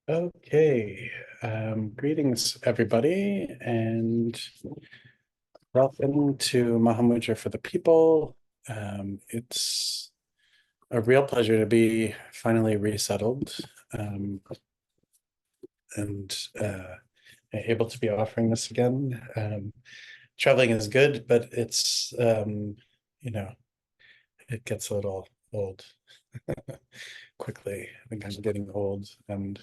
Okay, greetings everybody, and welcome to Mahamudra for the People. It's a real pleasure to be finally resettled and able to be offering this again. Traveling is good, but you know, it gets a little old quickly. I think I'm getting old and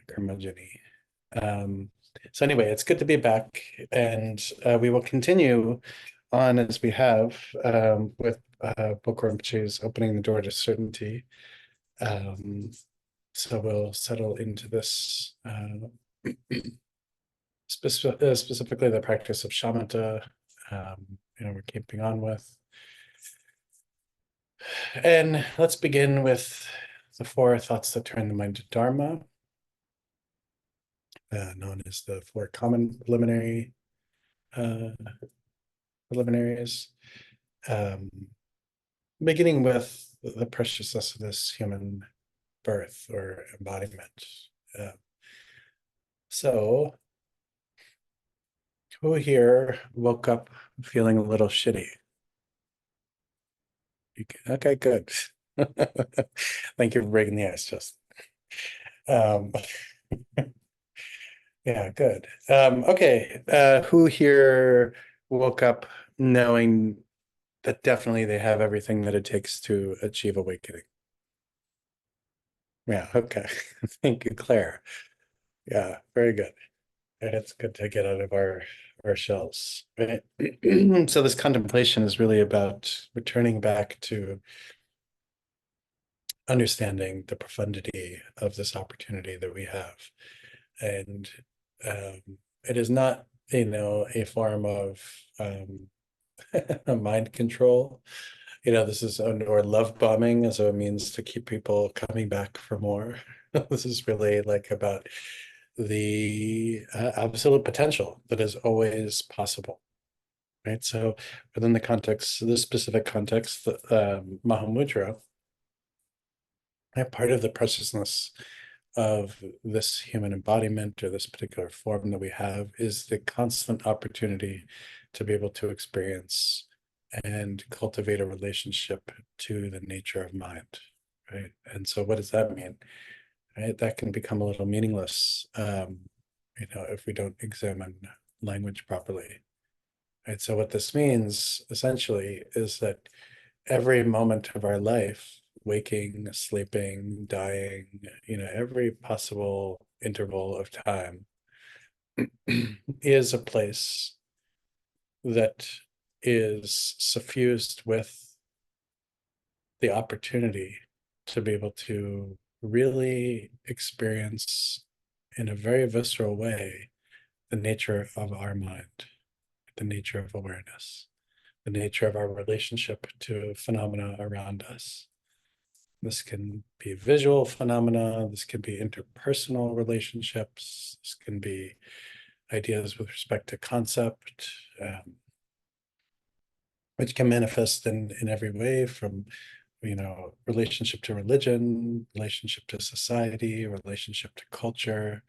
curmudgeon-y. So anyway, it's good to be back, and we will continue on as we have with Bookworm Rinpoche's Opening the Door to Certainty. Um, so we'll settle into this, specifically the practice of shamatha, we're keeping on with. And let's begin with the four thoughts that turn the mind to Dharma, known as the four common uh, preliminaries, beginning with the preciousness of this human birth or embodiment. Uh, so, who here woke up feeling a little shitty? Okay, good. Thank you for breaking the ice, Justin. Um, yeah, good. Okay, who here woke up knowing that definitely they have everything that it takes to achieve awakening? Yeah, okay. Thank you, Claire. Yeah, very good. And it's good to get out of our shells, right? So this contemplation is really about returning back to understanding the profundity of this opportunity that we have. And it is not, a form of mind control. This is or love bombing as a means to keep people coming back for more. This is really like about the absolute potential that is always possible, right? So within the context, this specific context, Mahamudra, part of the preciousness of this human embodiment or this particular form that we have is the constant opportunity to be able to experience and cultivate a relationship to the nature of mind, right? And so what does that mean? Right? That can become a little meaningless, if we don't examine language properly. Right? So what this means essentially is that every moment of our life, waking, sleeping, dying, every possible interval of time is a place that is suffused with the opportunity to be able to really experience in a very visceral way the nature of our mind, the nature of awareness, the nature of our relationship to phenomena around us. This can be visual phenomena, this can be interpersonal relationships, this can be ideas with respect to concept, which can manifest in every way from relationship to religion, relationship to society, relationship to culture,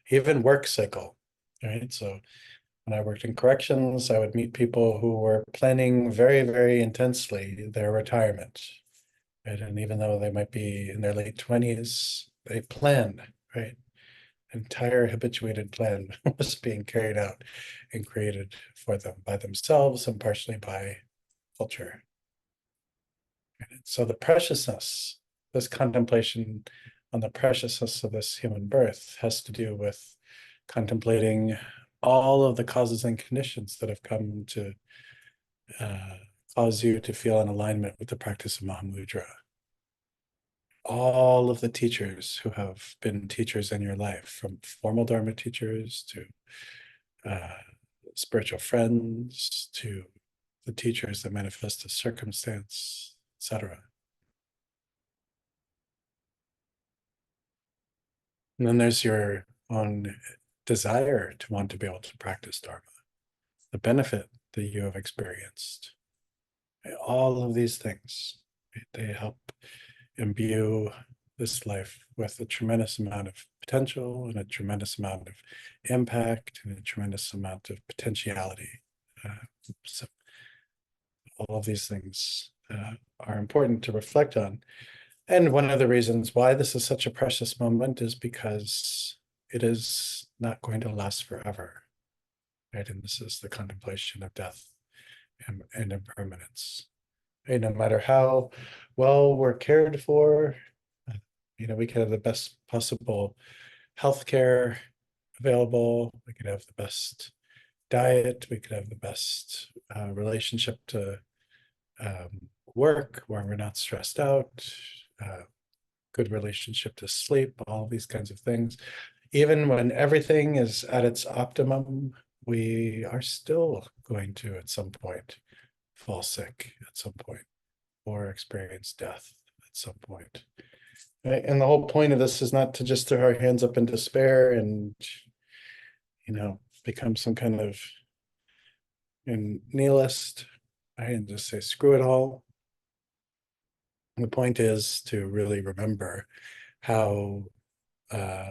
even work cycle, right? So when I worked in corrections, I would meet people who were planning very, very intensely their retirement, right? And even though they might be in their late 20s, they planned, right? Entire habituated plan was being carried out and created for them by themselves and partially by culture. So the preciousness, this contemplation on the preciousness of this human birth has to do with contemplating all of the causes and conditions that have come to cause you to feel in alignment with the practice of Mahamudra. All of the teachers who have been teachers in your life, from formal Dharma teachers to spiritual friends to the teachers that manifest as circumstance, etc. And then there's your own desire to want to be able to practice Dharma, the benefit that you have experienced. All of these things, they help imbue this life with a tremendous amount of potential and a tremendous amount of impact and a tremendous amount of potentiality. So all of these things are important to reflect on. And one of the reasons why this is such a precious moment is because it is not going to last forever, right? And this is the contemplation of death and impermanence. Right? No matter how well we're cared for, we could have the best possible healthcare available. We could have the best diet. We could have the best relationship to work where we're not stressed out, good relationship to sleep, all these kinds of things. Even when everything is at its optimum, we are still going to, at some point, fall sick at some point or experience death at some point. Right? And the whole point of this is not to just throw our hands up in despair and, become some kind of nihilist, right? And just say, screw it all. The point is to really remember how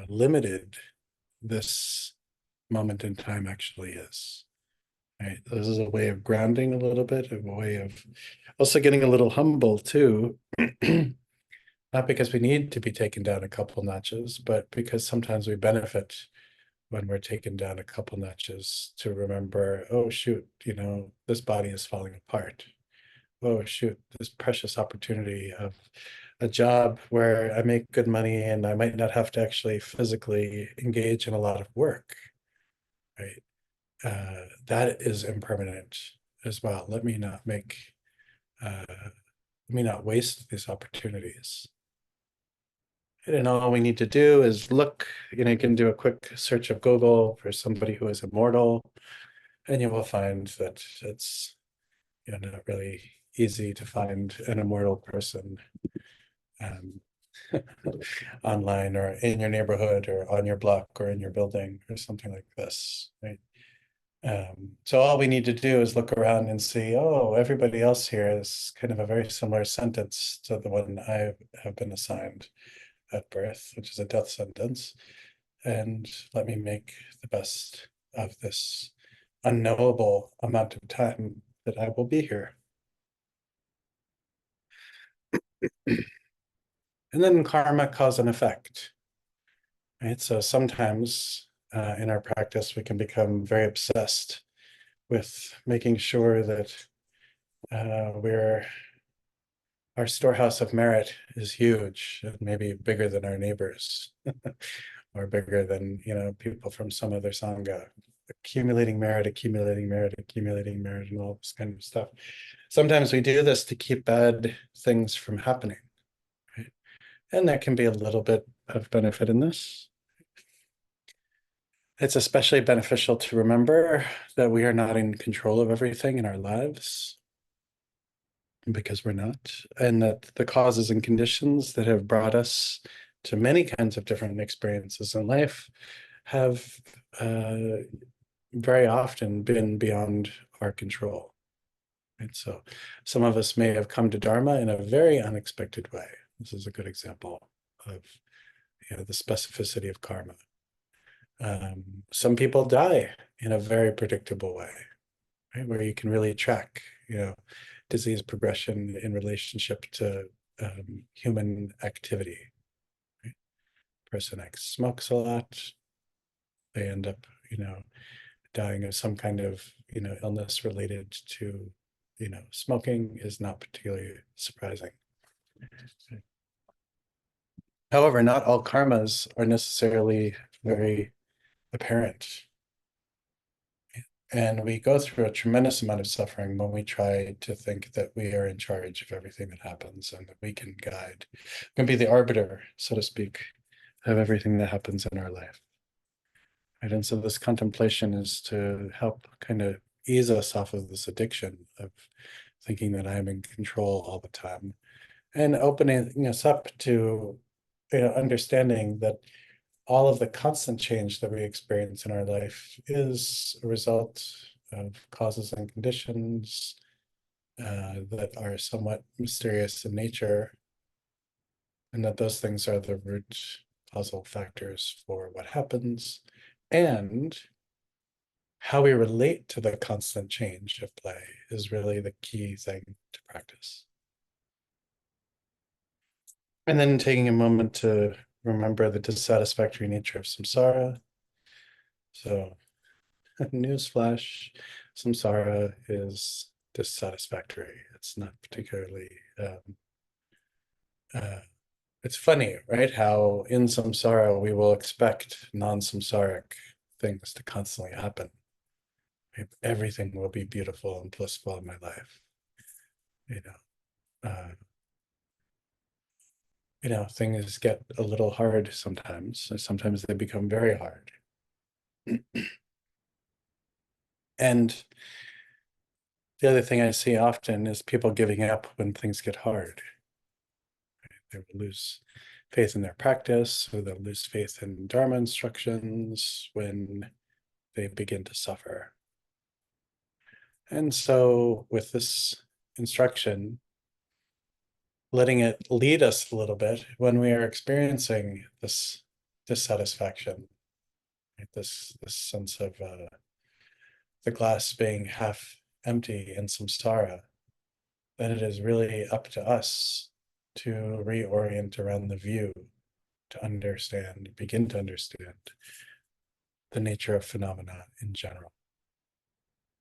limited this moment in time actually is. Right? This is a way of grounding a little bit, a way of also getting a little humble too. Not because we need to be taken down a couple notches, but because sometimes we benefit when we're taken down a couple notches to remember, oh shoot, this body is falling apart. Oh shoot, this precious opportunity of a job where I make good money and I might not have to actually physically engage in a lot of work, right? That is impermanent as well. Let me not waste these opportunities. And all we need to do is look, you can do a quick search of Google for somebody who is immortal, and you will find that it's not really easy to find an immortal person online or in your neighborhood or on your block or in your building or something like this, right? So all we need to do is look around and see, oh, everybody else here is kind of a very similar sentence to the one I have been assigned at birth, which is a death sentence. And let me make the best of this unknowable amount of time that I will be here. And then karma, cause and effect. Right? So sometimes in our practice, we can become very obsessed with making sure that our storehouse of merit is huge, and maybe bigger than our neighbors, or bigger than people from some other sangha. Accumulating merit, accumulating merit, accumulating merit, and all this kind of stuff. Sometimes we do this to keep bad things from happening, right? And there can be a little bit of benefit in this. It's especially beneficial to remember that we are not in control of everything in our lives, because we're not, and that the causes and conditions that have brought us to many kinds of different experiences in life have very often been beyond our control. Right? So some of us may have come to Dharma in a very unexpected way. This is a good example of the specificity of karma. Some people die in a very predictable way, right? Where you can really track, disease progression in relationship to human activity. Right? Person X smokes a lot, they end up, dying of some kind of, illness related to, smoking is not particularly surprising. However, not all karmas are necessarily very apparent. And we go through a tremendous amount of suffering when we try to think that we are in charge of everything that happens and that we can guide, can be the arbiter, so to speak, of everything that happens in our life. Right? And so this contemplation is to help kind of ease us off of this addiction of thinking that I'm in control all the time, and opening us up to understanding that all of the constant change that we experience in our life is a result of causes and conditions that are somewhat mysterious in nature, and that those things are the root causal factors for what happens, and how we relate to the constant change of play is really the key thing to practice. And then taking a moment to remember the dissatisfactory nature of samsara. So, newsflash, samsara is dissatisfactory. It's not particularly, it's funny, right? How in samsara we will expect non-samsaric things to constantly happen. Everything will be beautiful and blissful in my life. Things get a little hard sometimes. Sometimes they become very hard. And the other thing I see often is people giving up when things get hard. They will lose faith in their practice, or they'll lose faith in Dharma instructions when they begin to suffer. And so with this instruction, letting it lead us a little bit when we are experiencing this dissatisfaction, right? This sense of the glass being half empty in samsara, then it is really up to us to reorient around the view, to understand, begin to understand the nature of phenomena in general,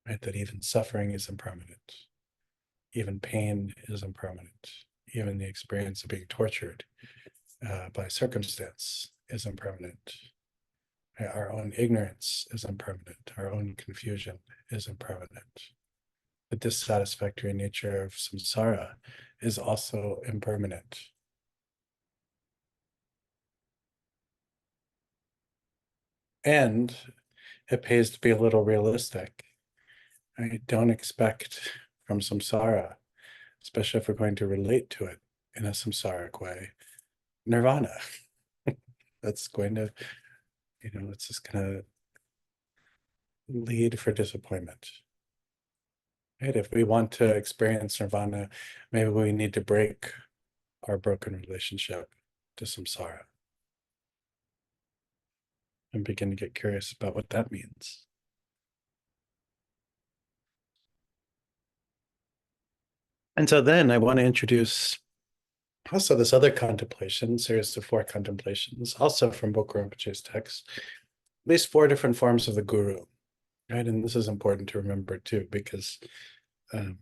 right? That even suffering is impermanent, even pain is impermanent, even the experience of being tortured by circumstance is impermanent. Our own ignorance is impermanent. Our own confusion is impermanent. The dissatisfactory nature of samsara is also impermanent. And it pays to be a little realistic. I don't expect from samsara, especially if we're going to relate to it in a samsaric way, nirvana. That's going to, it's just going to lead for disappointment. Right? If we want to experience nirvana, maybe we need to break our broken relationship to samsara and begin to get curious about what that means. And so then I want to introduce also this other contemplation, series of 4 contemplations, also from Bokra Rinpoche's text, at least 4 different forms of the guru, right? And this is important to remember too, because I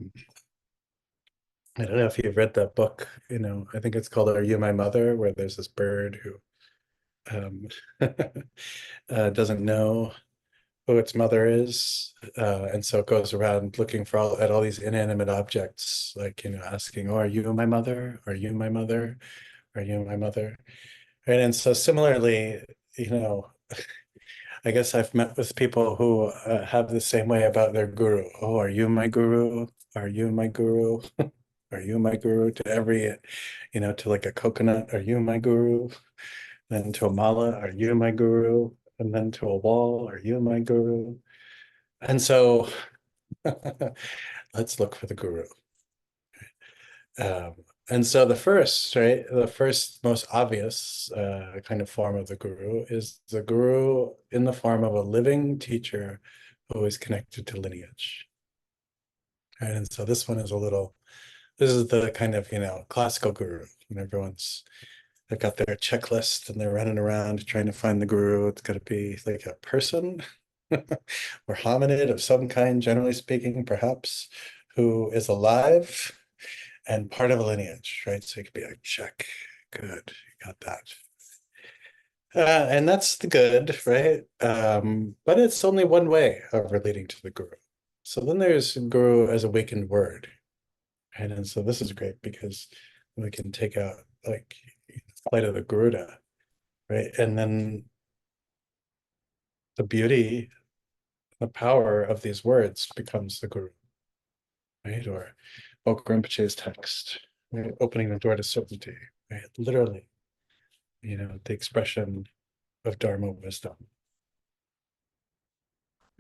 don't know if you've read that book, I think it's called Are You My Mother, where there's this bird who doesn't know who its mother is, and so it goes around looking at all these inanimate objects, like asking, "Oh, are you my mother? Are you my mother? Are you my mother?" Right? And so similarly, I guess I've met with people who have the same way about their guru. "Oh, are you my guru? Are you my guru? Are you my guru?" To every, to like a coconut, "Are you my guru?" Then to a mala, "Are you my guru?" And then to a wall, "Are you my guru?" And so let's look for the guru. And so the first most obvious kind of form of the guru is the guru in the form of a living teacher who is connected to lineage. Right? And so this one is this is the kind of, classical guru. They've got their checklist and they're running around trying to find the guru. It's got to be like a person or hominid of some kind, generally speaking, perhaps, who is alive and part of a lineage, right? So it could be like, check, good, you got that. And that's the good, right? But it's only one way of relating to the guru. So then there's guru as awakened word. And so this is great because we can take out like flight of the Garuda, right? And then the beauty, the power of these words becomes the guru, right? Or Bokra Rinpoche's text, right? Opening the door to certainty, right? Literally, the expression of Dharma wisdom.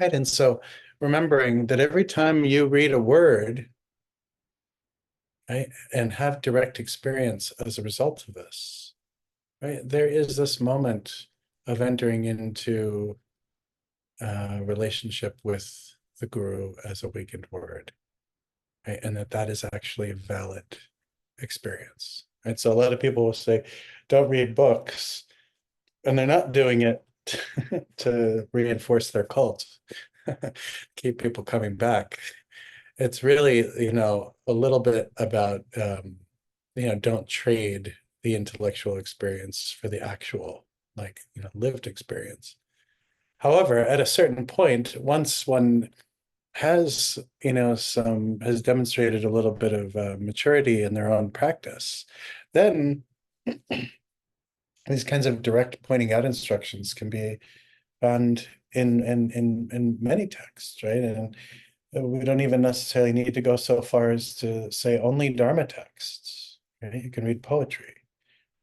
Right? And so remembering that every time you read a word, right? And have direct experience as a result of this, right? There is this moment of entering into a relationship with the guru as awakened word, right? And that is actually a valid experience, right? So a lot of people will say, don't read books, and they're not doing it to reinforce their cult, keep people coming back. It's really, a little bit about, don't trade the intellectual experience for the actual, lived experience. However, at a certain point, once one has demonstrated a little bit of maturity in their own practice, then these kinds of direct pointing out instructions can be found in many texts, right? And we don't even necessarily need to go so far as to say only Dharma texts, right? You can read poetry,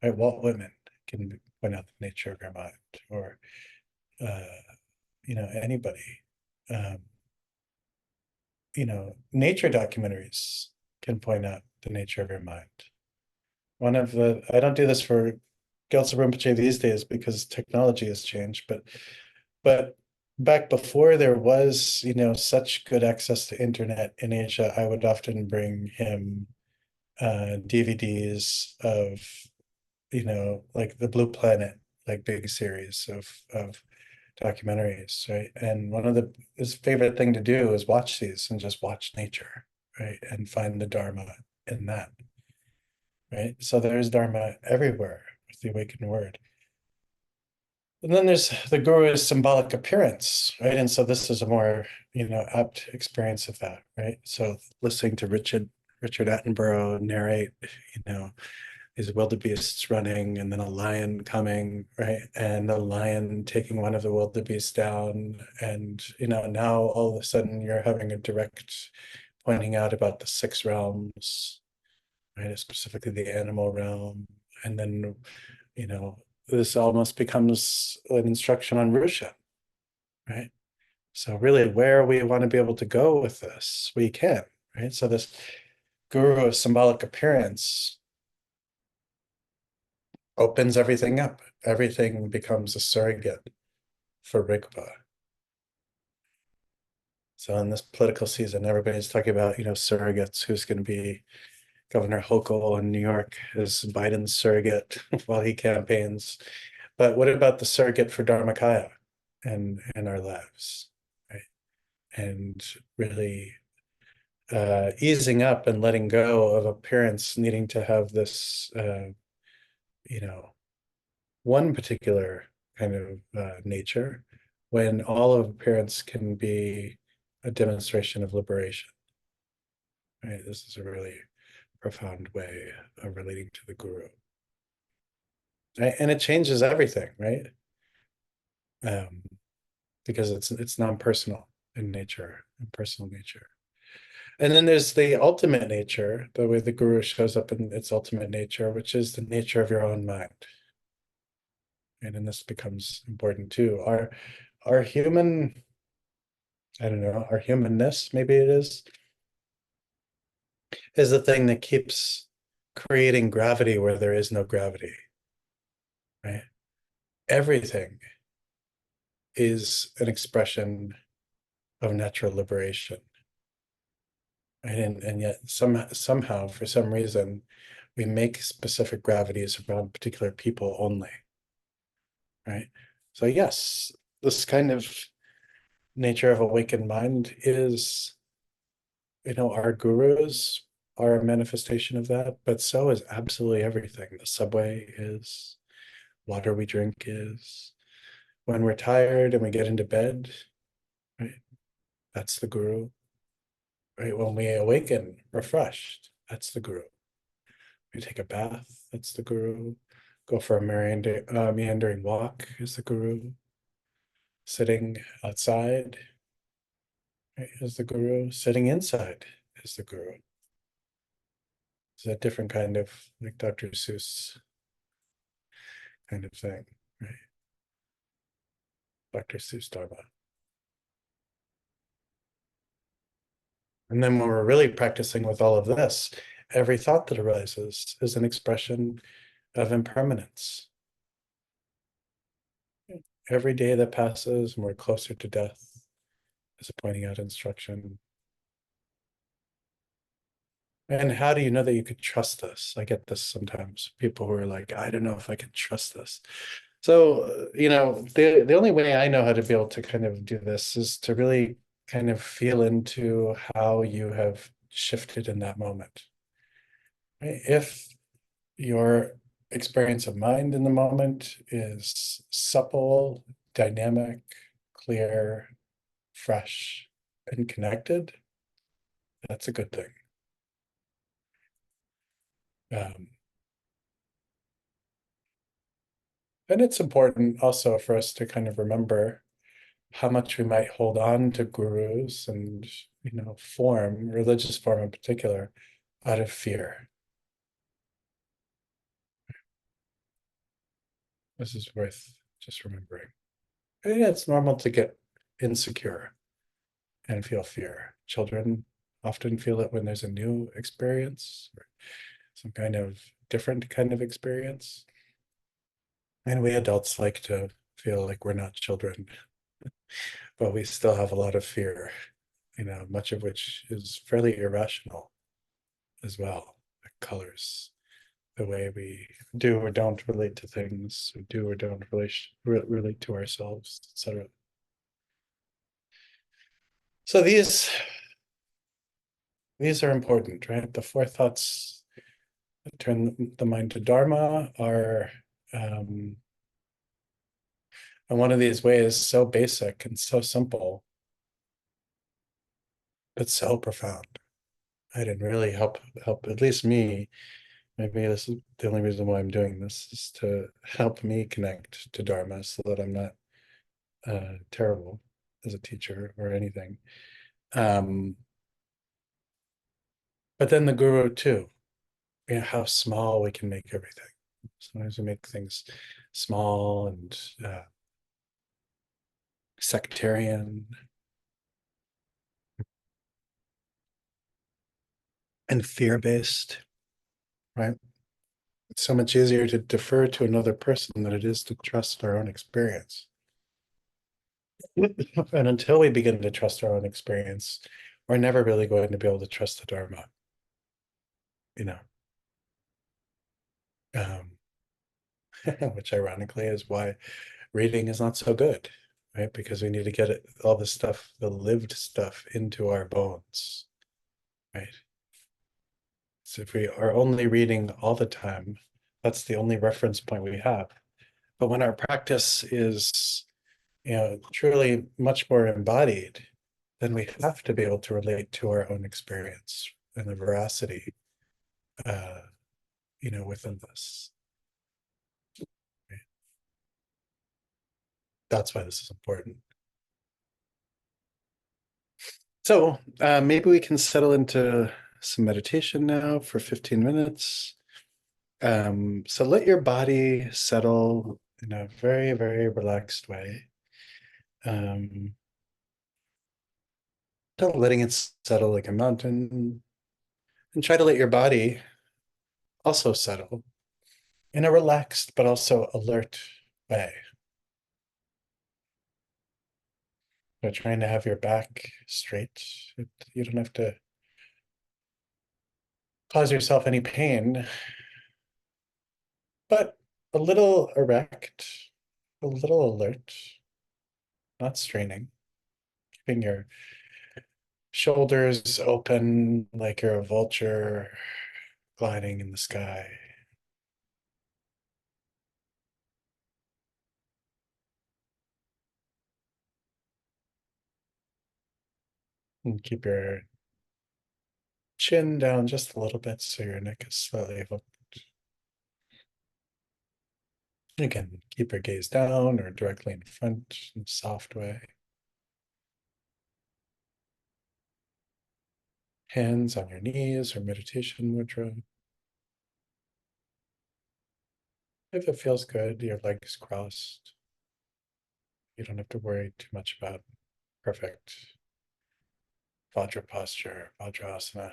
right? Walt Whitman can point out the nature of your mind, or uh, anybody. Um, nature documentaries can point out the nature of your mind. I don't do this for Gyaltsen Rinpoche these days because technology has changed, but back before there was, such good access to internet in Asia, I would often bring him DVDs of, like the Blue Planet, like big series of documentaries, right? And one of his favorite thing to do is watch these and just watch nature, right? And find the Dharma in that, right? So there's Dharma everywhere with the awakened word. And then there's the guru's symbolic appearance, right? And so this is a more, apt experience of that, right? So listening to Richard Attenborough narrate, these wildebeests running and then a lion coming, right? And the lion taking one of the wildebeests down. And, now all of a sudden you're having a direct pointing out about the six realms, right? Specifically the animal realm. And then, this almost becomes an instruction on Rusha, right? So really where we want to be able to go with this, we can, right? So this guru of symbolic appearance opens everything up. Everything becomes a surrogate for Rigpa. So in this political season, everybody's talking about, surrogates, who's going to be Governor Hochul in New York is Biden's surrogate while he campaigns. But what about the surrogate for Dharmakaya in our lives, right? And really easing up and letting go of appearance needing to have this, one particular kind of nature, when all of appearance can be a demonstration of liberation, right? This is a really profound way of relating to the guru. Right? And it changes everything, right? Because it's non-personal in nature, in personal nature. And then there's the ultimate nature, the way the guru shows up in its ultimate nature, which is the nature of your own mind. And then this becomes important too. Our human, I don't know, our humanness, maybe it is the thing that keeps creating gravity where there is no gravity, right? Everything is an expression of natural liberation, right? And yet somehow, for some reason, we make specific gravities around particular people only, right? So yes, this kind of nature of awakened mind is, our gurus are a manifestation of that, but so is absolutely everything. The subway is, water we drink is, when we're tired and we get into bed, right? That's the guru, right? When we awaken refreshed, that's the guru. We take a bath, that's the guru. Go for a meandering walk is the guru. Sitting outside, right, is the guru. Sitting inside is the guru. It's a different kind of, like Dr. Seuss kind of thing, right? Dr. Seuss Dharma. And then when we're really practicing with all of this, every thought that arises is an expression of impermanence. Every day that passes and we're closer to death is a pointing out instruction. And how do you know that you could trust this? I get this sometimes. People who are like, I don't know if I can trust this. So, the only way I know how to be able to kind of do this is to really kind of feel into how you have shifted in that moment. Right? If your experience of mind in the moment is supple, dynamic, clear, fresh, and connected, that's a good thing. Um, and it's important also for us to kind of remember how much we might hold on to gurus and, form, religious form in particular, out of fear. This is worth just remembering. And it's normal to get insecure and feel fear. Children often feel it when there's a new experience, or some kind of different kind of experience. And we adults like to feel like we're not children, but we still have a lot of fear, much of which is fairly irrational as well. It colors the way we do or don't relate to things, or do or don't relate to ourselves, etc. So these are important, right? The four thoughts that turn the mind to Dharma are, and one of these ways so basic and so simple, but so profound. Right? And really help at least me. Maybe this is the only reason why I'm doing this, is to help me connect to Dharma so that I'm not terrible as a teacher or anything. But then the guru too, how small we can make everything. Sometimes we make things small and sectarian and fear-based, right? It's so much easier to defer to another person than it is to trust our own experience. And until we begin to trust our own experience, we're never really going to be able to trust the Dharma, you know. Um, which ironically is why reading is not so good, right? Because we need to get all the stuff, the lived stuff, into our bones, right? So if we are only reading all the time, that's the only reference point we have. But when our practice is, truly much more embodied, then we have to be able to relate to our own experience and the veracity, uh, within this. Right? That's why this is important. So maybe we can settle into some meditation now for 15 minutes. So let your body settle in a very, very relaxed way. Um, don't letting it settle like a mountain, and try to let your body also settle in a relaxed but also alert way. By trying to have your back straight. You don't have to cause yourself any pain, but a little erect, a little alert, not straining, keeping your shoulders open like you're a vulture gliding in the sky. And keep your chin down just a little bit so your neck is slightly hooked. Again, keep your gaze down or directly in front in a soft way. Hands on your knees or meditation mudra. If it feels good, your legs crossed. You don't have to worry too much about perfect Vajra posture, Vajrasana.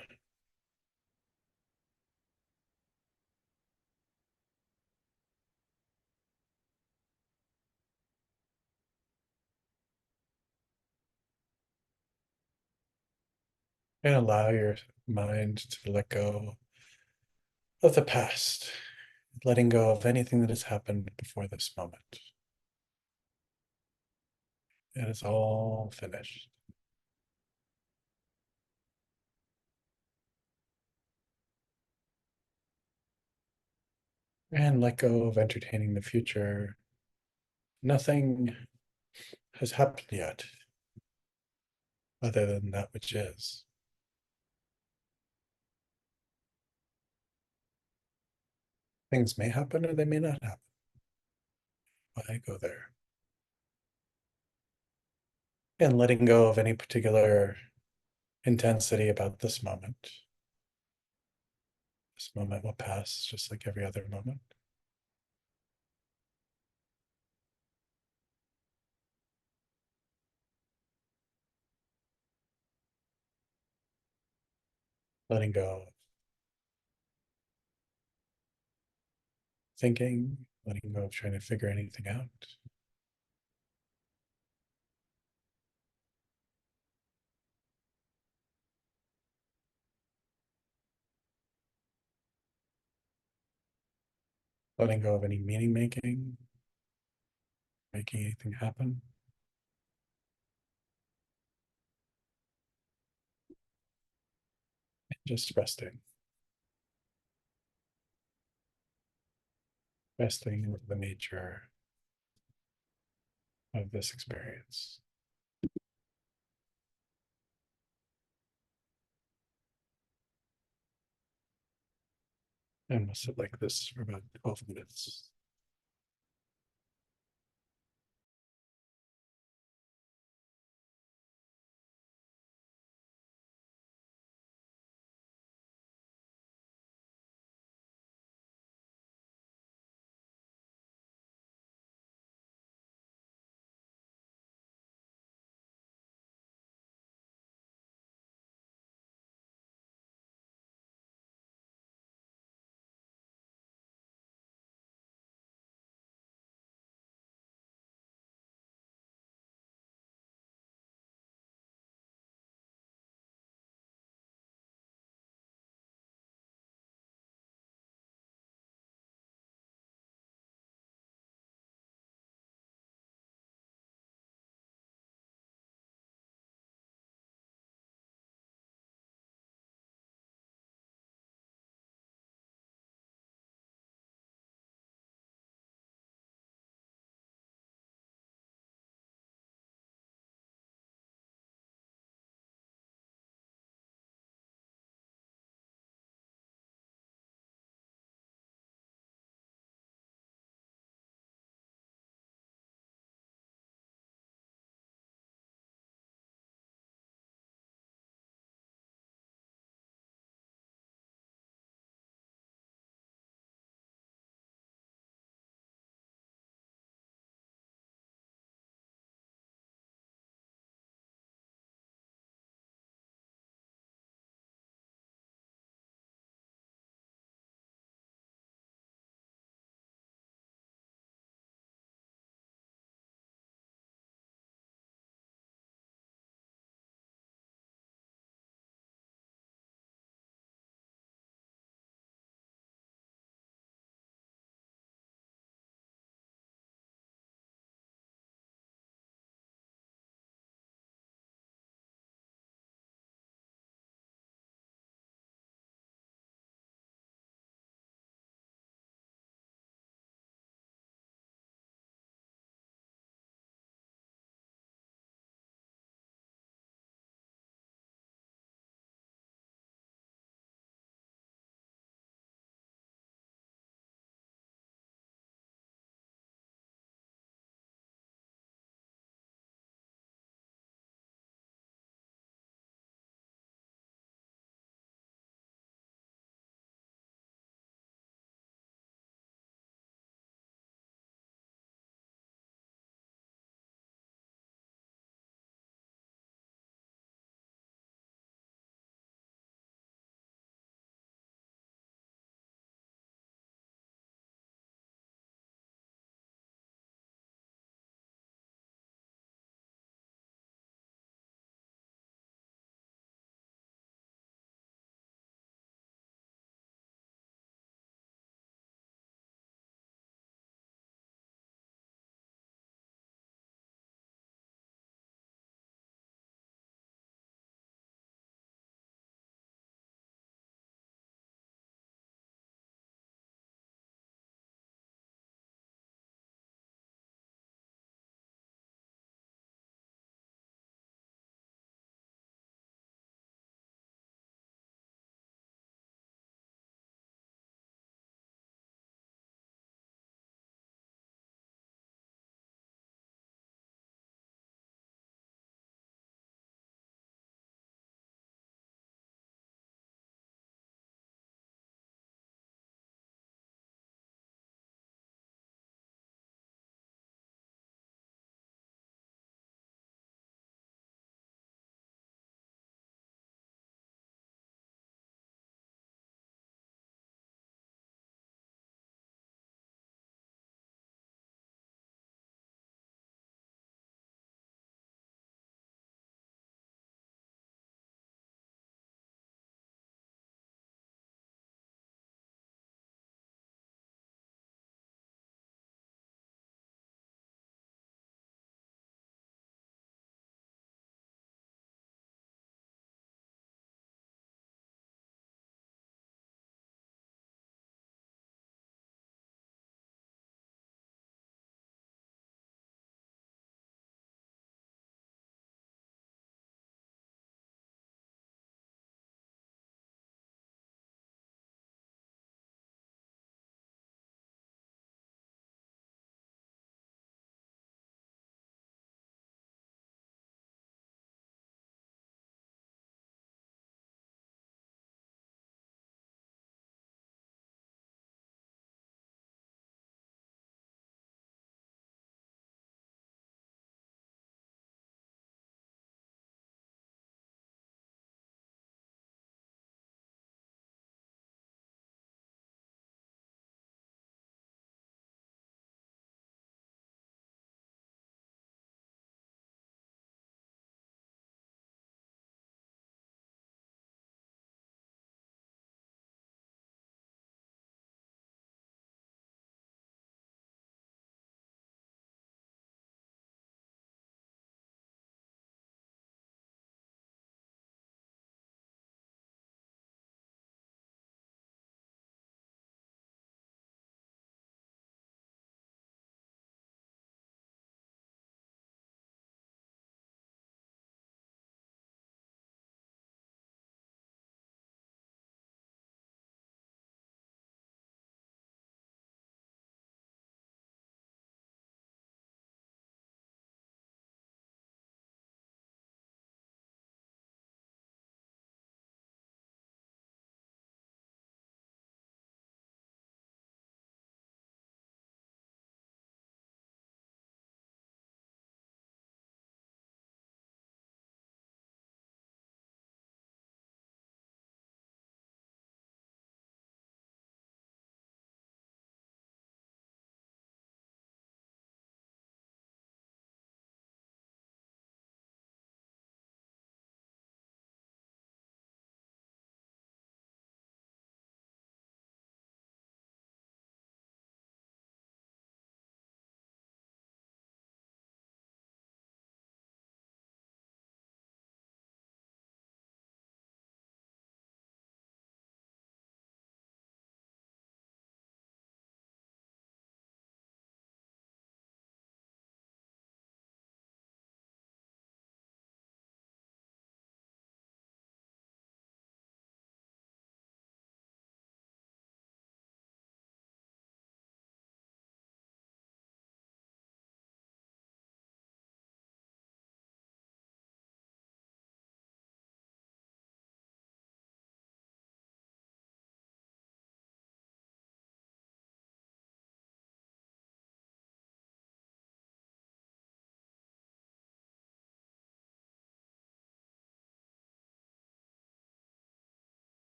And allow your mind to let go of the past, letting go of anything that has happened before this moment. It is all finished. And let go of entertaining the future. Nothing has happened yet, other than that which is. Things may happen or they may not happen. Why go there? And letting go of any particular intensity about this moment. This moment will pass just like every other moment. Letting go of thinking, letting go of trying to figure anything out. Letting go of any meaning making, making anything happen. Just resting. Resting with the nature of this experience. And we'll sit like this for about 12 minutes.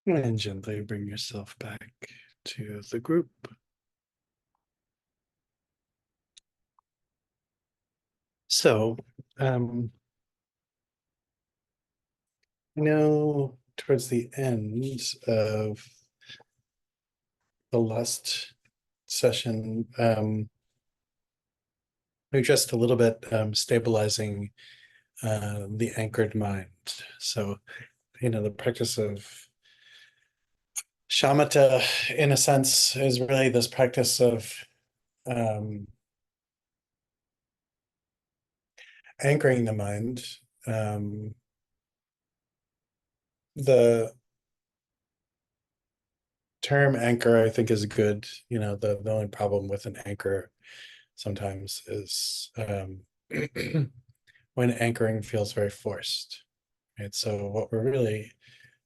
And gently bring yourself back to the group. So, towards the end of the last session, we addressed a little bit stabilizing the anchored mind. So, the practice of shamatha, in a sense, is really this practice of anchoring the mind. The term anchor, I think, is good. The only problem with an anchor sometimes is when anchoring feels very forced. Right? So what we're really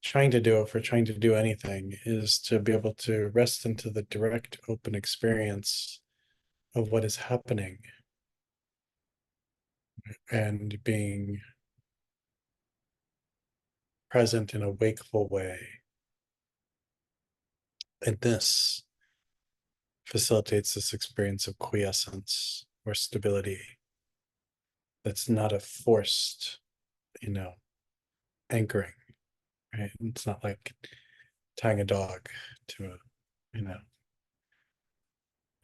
trying to do, if we're trying to do anything, is to be able to rest into the direct, open experience of what is happening and being present in a wakeful way. And this facilitates this experience of quiescence or stability that's not a forced, anchoring, right? It's not like tying a dog to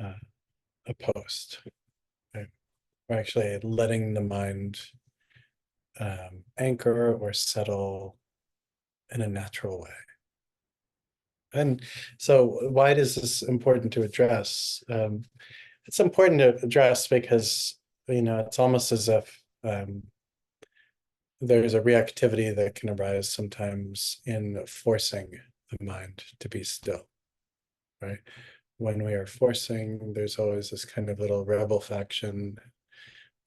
uh, a post. Right? We're actually letting the mind anchor or settle in a natural way. And so why is this important to address? It's important to address because, it's almost as if there's a reactivity that can arise sometimes in forcing the mind to be still, right? When we are forcing, there's always this kind of little rebel faction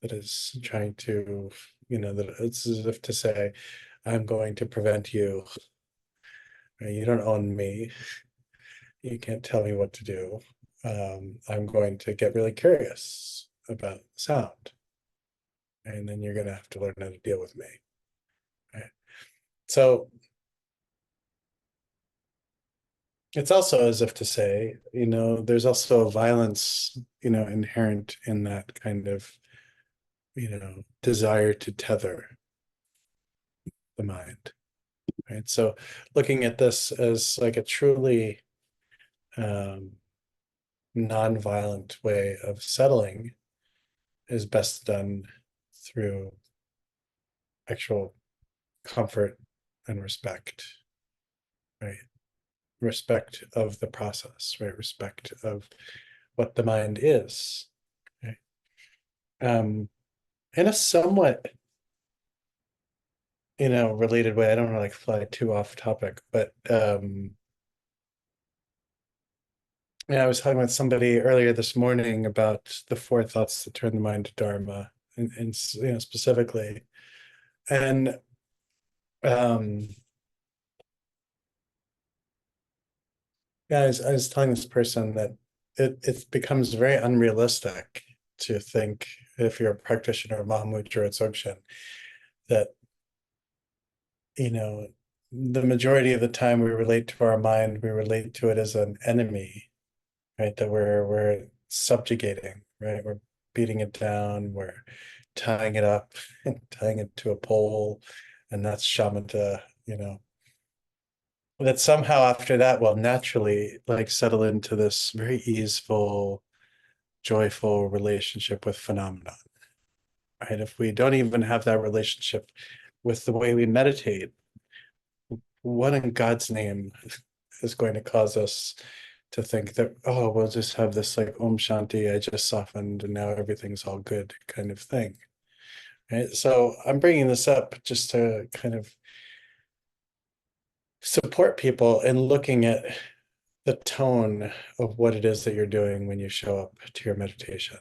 that is trying to, that it's as if to say, I'm going to prevent you. You don't own me. You can't tell me what to do. I'm going to get really curious about sound. And then you're going to have to learn how to deal with me. Right? So it's also as if to say, there's also a violence, inherent in that kind of, desire to tether the mind. Right. So looking at this as like a truly non-violent way of settling is best done through actual comfort and respect, right? Respect of the process, right? Respect of what the mind is. Right? In a somewhat, related way, I don't want to like fly too off topic, but I was talking with somebody earlier this morning about the four thoughts that turn the mind to Dharma, and specifically, and yeah, I was telling this person that it becomes very unrealistic to think, if you're a practitioner of Mahamudra or Dzogchen, that the majority of the time we relate to our mind, we relate to it as an enemy, right? That we're subjugating, right? We're beating it down, we're tying it up, tying it to a pole, and that's shamatha, that somehow after that will naturally like settle into this very easeful, joyful relationship with phenomenon, right? If we don't even have that relationship with the way we meditate, what in God's name is going to cause us to think that, oh, we'll just have this like Om Shanti, I just softened and now everything's all good kind of thing. Right. So I'm bringing this up just to kind of support people in looking at the tone of what it is that you're doing when you show up to your meditation.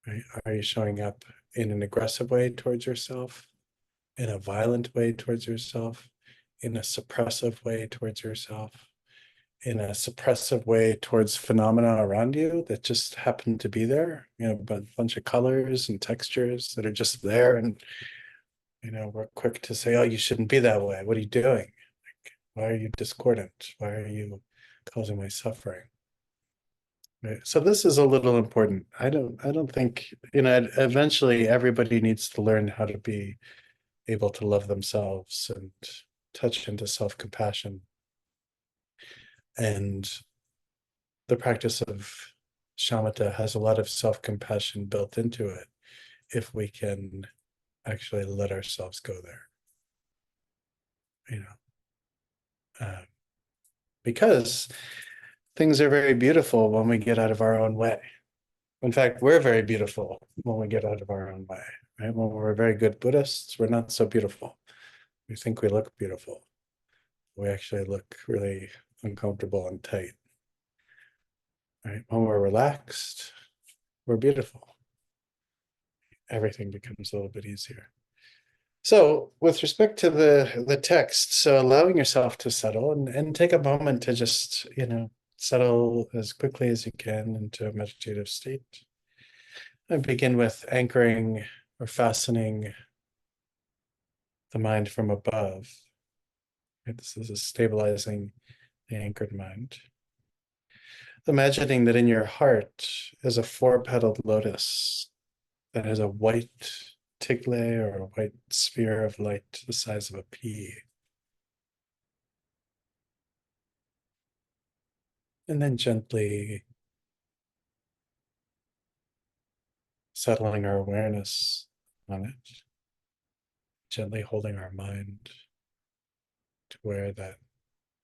Right? Are you showing up in an aggressive way towards yourself, in a violent way towards yourself, in a suppressive way towards yourself, in a suppressive way towards phenomena around you that just happen to be there, a bunch of colors and textures that are just there, and we're quick to say, oh, you shouldn't be that way, what are you doing? Why are you discordant? Why are you causing my suffering? Right. So this is a little important. I don't think, eventually everybody needs to learn how to be able to love themselves and touch into self-compassion. And the practice of shamatha has a lot of self-compassion built into it if we can actually let ourselves go there. You know, because things are very beautiful when we get out of our own way. In fact, we're very beautiful when we get out of our own way, right? When we're very good Buddhists, we're not so beautiful. We think we look beautiful. We actually look really uncomfortable and tight, right? When we're relaxed, we're beautiful. Everything becomes a little bit easier. So with respect to the text, so allowing yourself to settle and take a moment to just, settle as quickly as you can into a meditative state. And begin with anchoring or fastening the mind from above. Right? This is a stabilizing the anchored mind. Imagining that in your heart is a four-petaled lotus that has a white tigle or a white sphere of light the size of a pea. And then gently settling our awareness on it, gently holding our mind to where that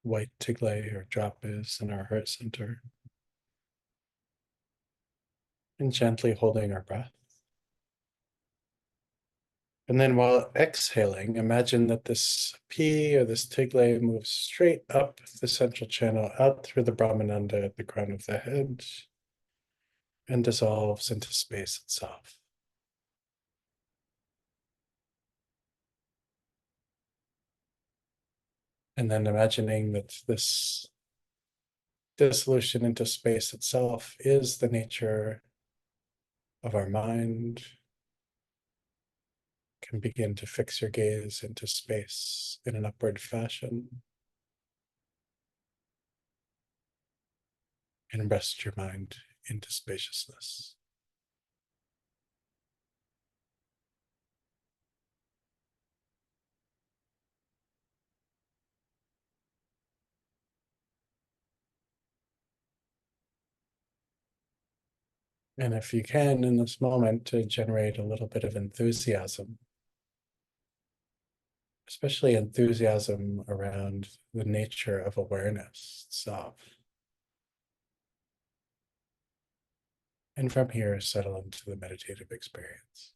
white tigle or drop is in our heart center, and gently holding our breath. And then while exhaling, imagine that this pea or this tigle moves straight up the central channel out through the Brahmananda at the crown of the head and dissolves into space itself. And then imagining that this dissolution into space itself is the nature of our mind, can begin to fix your gaze into space in an upward fashion and rest your mind into spaciousness. And if you can, in this moment, to generate a little bit of enthusiasm, especially enthusiasm around the nature of awareness itself. And from here, settle into the meditative experience.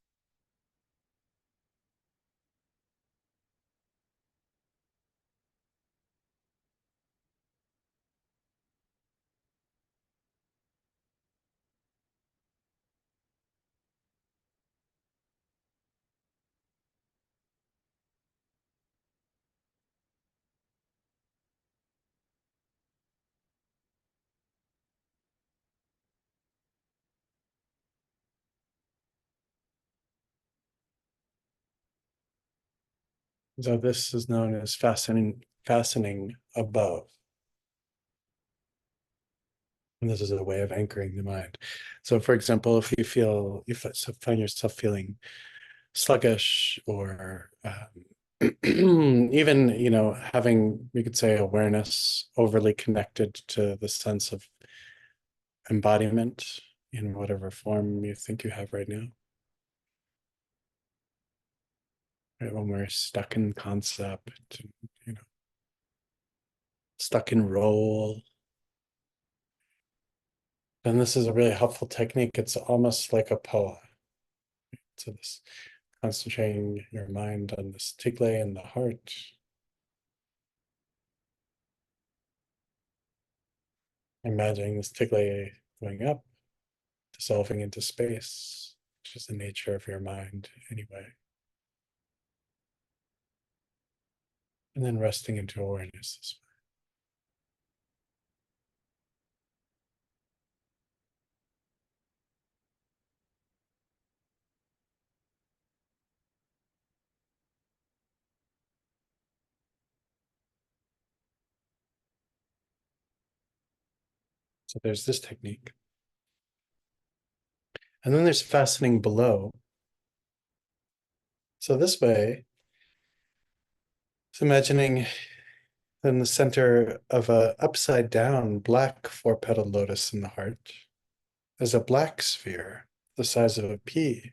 So this is known as fastening above. And this is a way of anchoring the mind. So for example, if you find yourself feeling sluggish or even, having, we could say, awareness overly connected to the sense of embodiment in whatever form you think you have right now. Right? When we're stuck in concept, stuck in role, then this is a really helpful technique. It's almost like a poa. So this concentrating your mind on this tigle in the heart. Imagining this tigle going up, dissolving into space, which is the nature of your mind anyway. And then resting into awareness this way. So there's this technique. And then there's fastening below. So this way, it's imagining in the center of a upside down black 4-petaled lotus in the heart is a black sphere the size of a pea.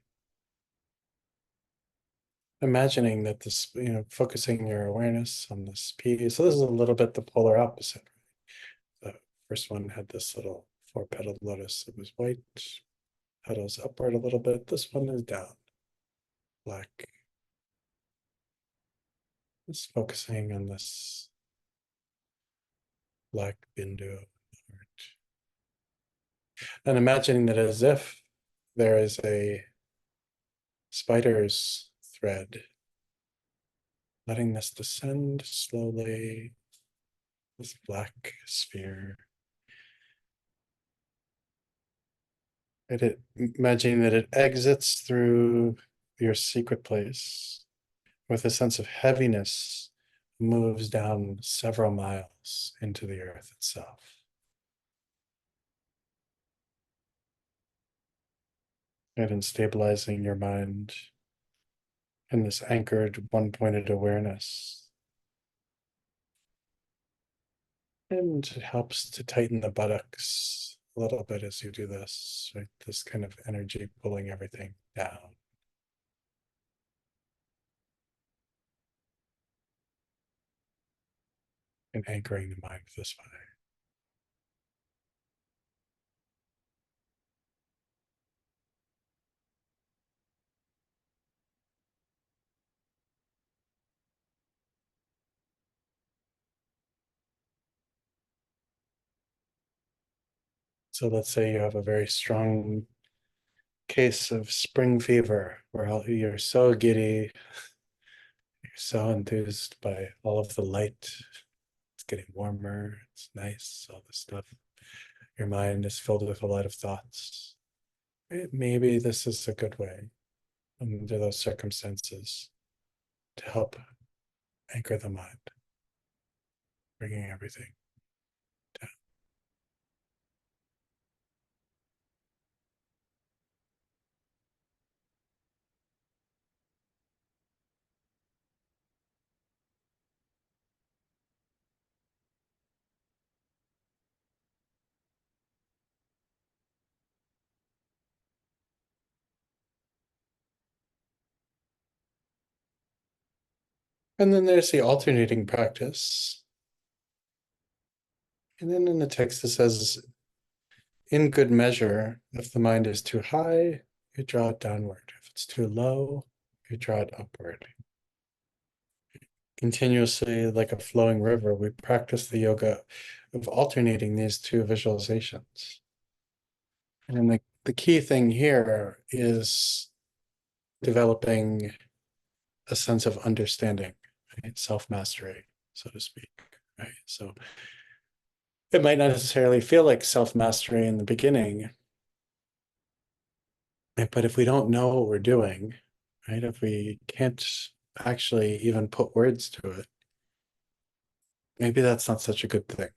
Imagining that this, focusing your awareness on this pea. So this is a little bit the polar opposite. The first one had this little 4-petaled lotus. It was white, petals upward a little bit. This one is down, black. Just focusing on this black bindu of the heart. And imagining that as if there is a spider's thread, letting this descend slowly, this black sphere. Imagining that it exits through your secret place with a sense of heaviness, moves down several miles into the earth itself. And in stabilizing your mind in this anchored, one-pointed awareness. And it helps to tighten the buttocks a little bit as you do this, right? This kind of energy pulling everything down. And anchoring the mind this way. So let's say you have a very strong case of spring fever where you're so giddy, you're so enthused by all of the light. It's getting warmer, it's nice, all this stuff. Your mind is filled with a lot of thoughts. Maybe this is a good way under those circumstances to help anchor the mind, bringing everything down. And then there's the alternating practice. And then in the text it says, in good measure, if the mind is too high, you draw it downward. If it's too low, you draw it upward. Continuously, like a flowing river, we practice the yoga of alternating these two visualizations. And the key thing here is developing a sense of understanding, right? Self-mastery, so to speak, right? So it might not necessarily feel like self-mastery in the beginning, right? But if we don't know what we're doing, right? If we can't actually even put words to it, maybe that's not such a good thing,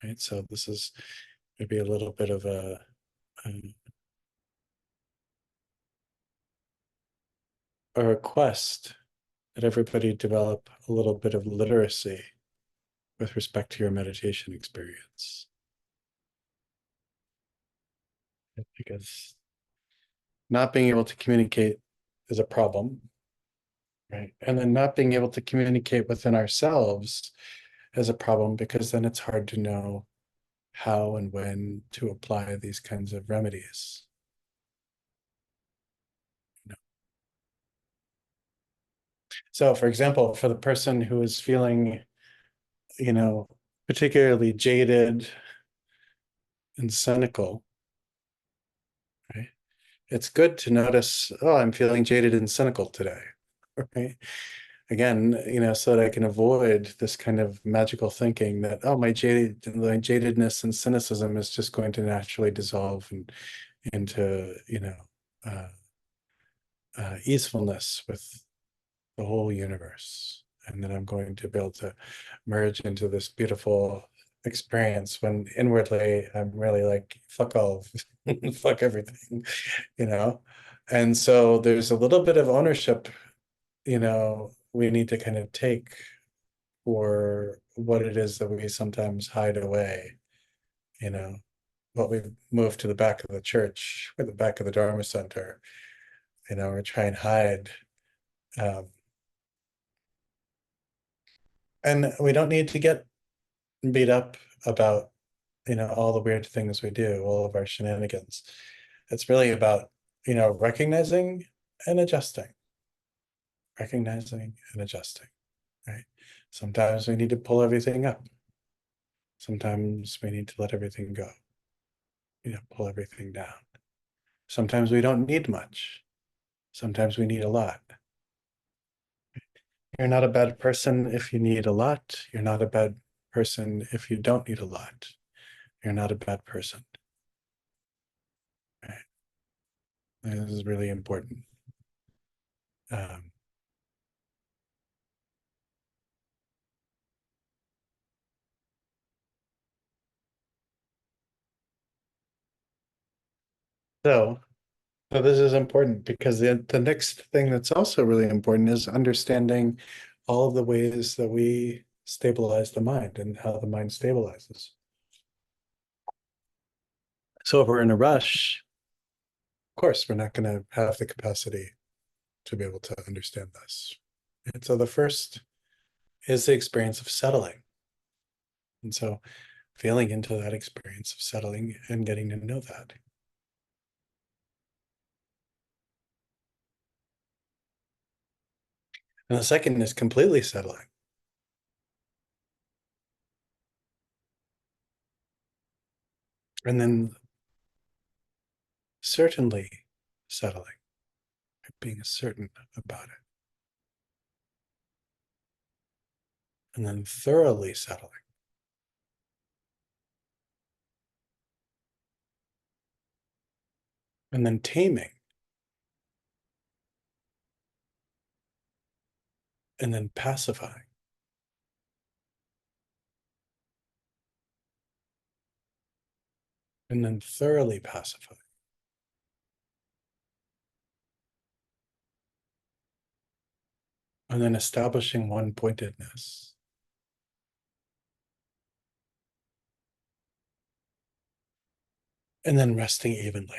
right? So this is maybe a little bit of a request that everybody develop a little bit of literacy with respect to your meditation experience. Because not being able to communicate is a problem, right? And then not being able to communicate within ourselves is a problem, because then it's hard to know how and when to apply these kinds of remedies. So, for example, for the person who is feeling, particularly jaded and cynical, right? It's good to notice, oh, I'm feeling jaded and cynical today, right? Again, so that I can avoid this kind of magical thinking that, oh, my jadedness and cynicism is just going to naturally dissolve into, uh, easefulness with the whole universe. And then I'm going to be able to merge into this beautiful experience when inwardly I'm really like, fuck all, fuck everything, you know? And so there's a little bit of ownership, we need to kind of take for what it is that we sometimes hide away, you know, what we've moved to the back of the church or the back of the Dharma center, or try and hide. Um, and we don't need to get beat up about, all the weird things we do, all of our shenanigans. It's really about, recognizing and adjusting, recognizing and adjusting, right? Sometimes we need to pull everything up. Sometimes we need to let everything go, pull everything down. Sometimes we don't need much. Sometimes we need a lot. You're not a bad person if you need a lot. You're not a bad person if you don't need a lot. You're not a bad person. Right? This is really important. Um, so, so this is important because the next thing that's also really important is understanding all of the ways that we stabilize the mind and how the mind stabilizes. So if we're in a rush, of course, we're not going to have the capacity to be able to understand this. And so the first is the experience of settling. And so feeling into that experience of settling and getting to know that. And the second is completely settling. And then certainly settling, being certain about it. And then thoroughly settling. And then taming. And then pacifying. And then thoroughly pacifying. And then establishing one-pointedness. And then resting evenly.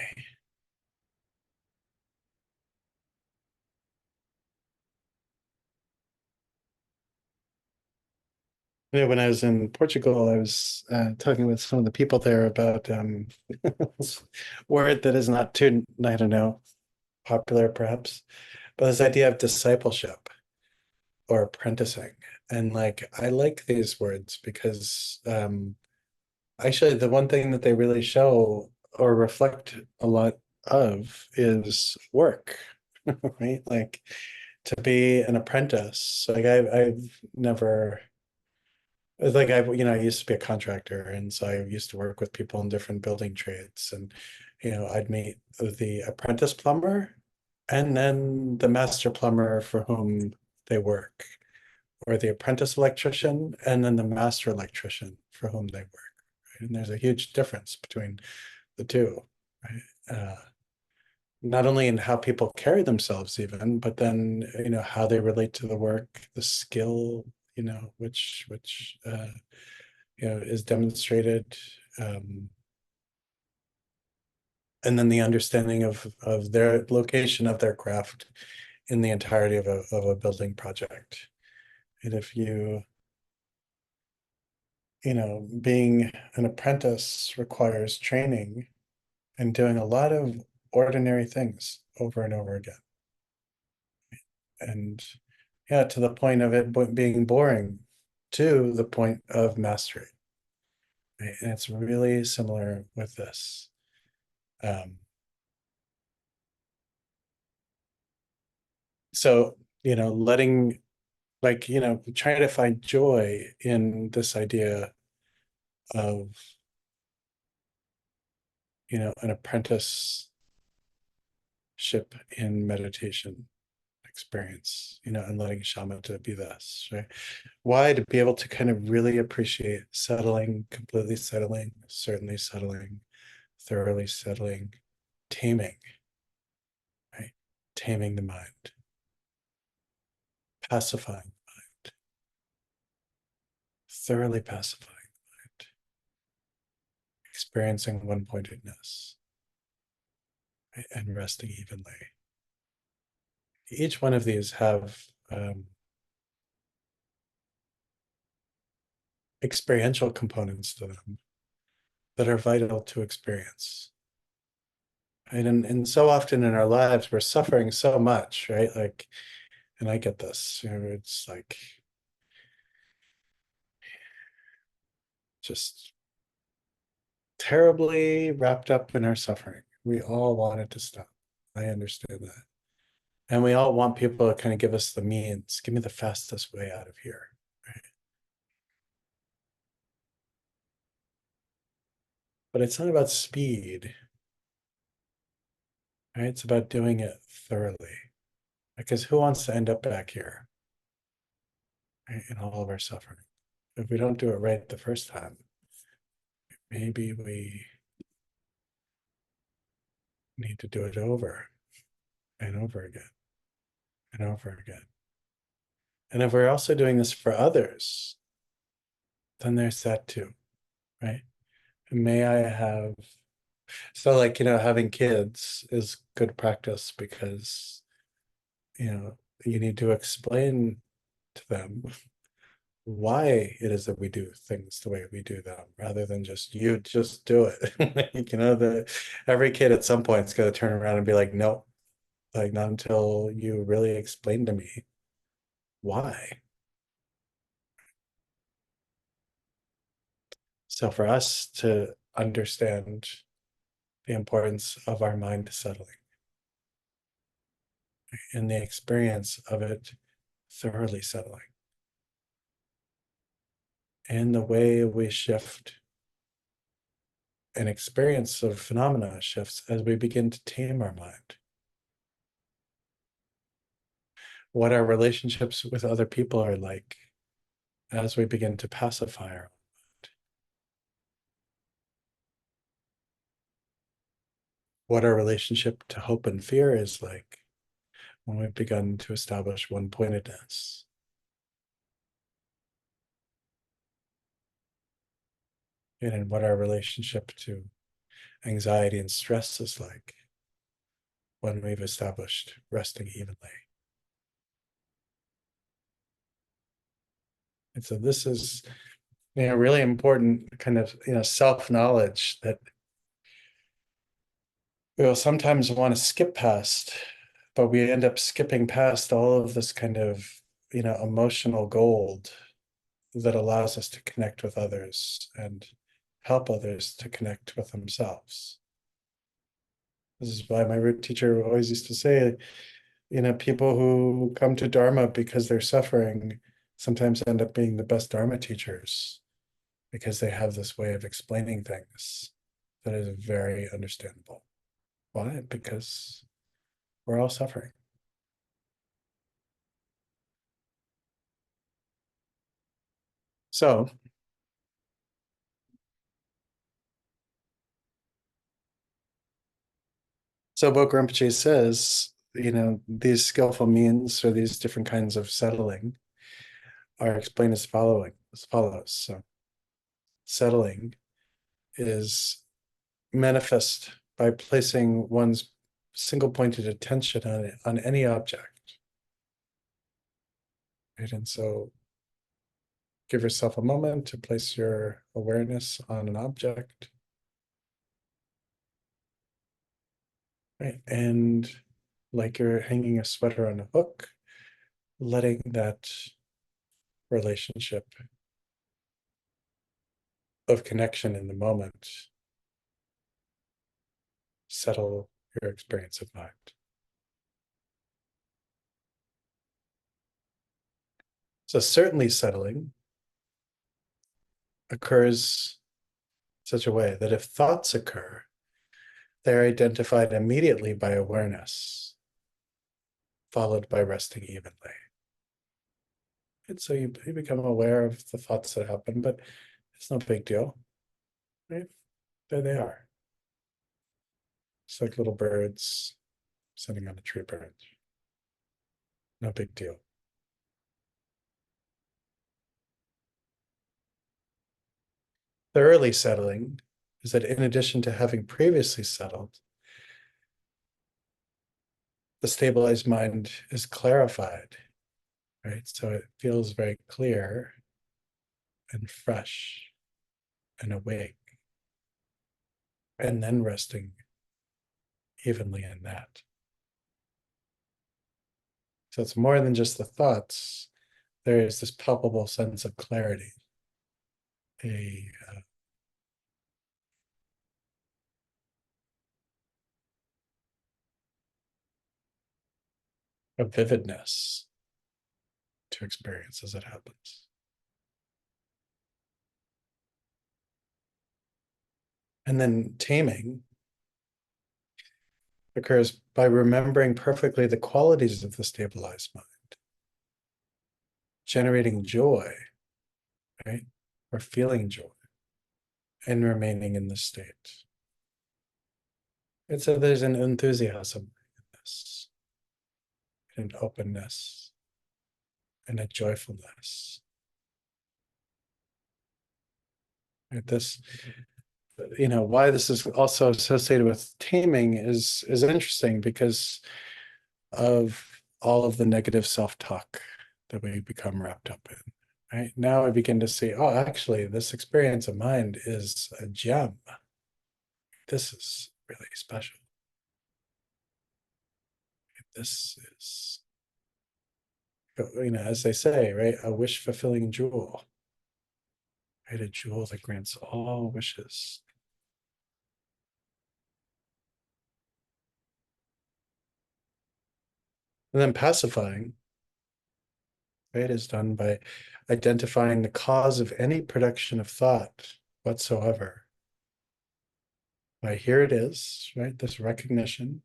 When I was in Portugal, I was talking with some of the people there about word that is not too, I don't know, popular perhaps, but this idea of discipleship or apprenticing. And like, I like these words because actually the one thing that they really show or reflect a lot of is work, right? Like to be an apprentice. Like I've never, it's like I used to be a contractor, and so I used to work with people in different building trades, and I'd meet the apprentice plumber and then the master plumber for whom they work, or the apprentice electrician and then the master electrician for whom they work. Right? And there's a huge difference between the two, right? Not only in how people carry themselves even, but then how they relate to the work, the skill, which is demonstrated, and then the understanding of their location of their craft in the entirety of a building project. And if being an apprentice requires training and doing a lot of ordinary things over and over again. And yeah, to the point of it being boring, to the point of mastery. Right? And it's really similar with this. So, letting, like, trying to find joy in this idea of, an apprenticeship in meditation, experience, and letting shamatha be this, right? Why? To be able to kind of really appreciate settling, completely settling, certainly settling, thoroughly settling, taming, right? Taming the mind, pacifying the mind, thoroughly pacifying the mind, experiencing one-pointedness, right? And resting evenly. Each one of these have experiential components to them that are vital to experience. Right? And so often in our lives, we're suffering so much, right? Like, and I get this, it's like just terribly wrapped up in our suffering. We all want it to stop. I understand that. And we all want people to kind of give us the means, give me the fastest way out of here. Right? But it's not about speed, right? It's about doing it thoroughly. Because who wants to end up back here, right, in all of our suffering? If we don't do it right the first time, maybe we need to do it over and over again and over again. And if we're also doing this for others, then there's that too, right? May I have, so like, having kids is good practice because, you need to explain to them why it is that we do things the way we do them, rather than just you just do it. Every kid at some point is going to turn around and be like, no, like not until you really explain to me why. So for us to understand the importance of our mind settling and the experience of it thoroughly settling, and the way we shift and experience of phenomena shifts as we begin to tame our mind. What our relationships with other people are like as we begin to pacify our mind. What our relationship to hope and fear is like when we've begun to establish one-pointedness. And what our relationship to anxiety and stress is like when we've established resting evenly. And so this is, really important kind of, self-knowledge that we'll sometimes want to skip past, but we end up skipping past all of this kind of, emotional gold that allows us to connect with others and help others to connect with themselves. This is why my root teacher always used to say, people who come to Dharma because they're suffering sometimes end up being the best Dharma teachers because they have this way of explaining things that is very understandable. Why? Because we're all suffering. So Book Rinpoche says, these skillful means or these different kinds of settling are explained as follows. So settling is manifest by placing one's single pointed attention on any object. Right? And so give yourself a moment to place your awareness on an object. Right? And like you're hanging a sweater on a hook, letting that relationship of connection in the moment settle your experience of mind. So certainly settling occurs such a way that if thoughts occur, they're identified immediately by awareness. followed by resting evenly. And so you become aware of the thoughts that happen, but it's no big deal, right? There they are. It's like little birds sitting on a tree branch. No big deal. The early settling is that in addition to having previously settled, the stabilized mind is clarified, right? So it feels very clear and fresh and awake, and then resting evenly in that. So it's more than just the thoughts. There is this palpable sense of clarity, a a vividness to experience as it happens. And then taming occurs by remembering perfectly the qualities of the stabilized mind, generating joy, right? Or feeling joy and remaining in the state. And so there's an enthusiasm in this, an openness, and a joyfulness. Right? This, why this is also associated with taming is interesting because of all of the negative self-talk that we become wrapped up in. Right now, I begin to see, oh, actually, this experience of mind is a gem. This is really special. This is, as they say, right, a wish-fulfilling jewel. Right, a jewel that grants all wishes. And then pacifying, right, is done by identifying the cause of any production of thought whatsoever. By here it is, right, this recognition,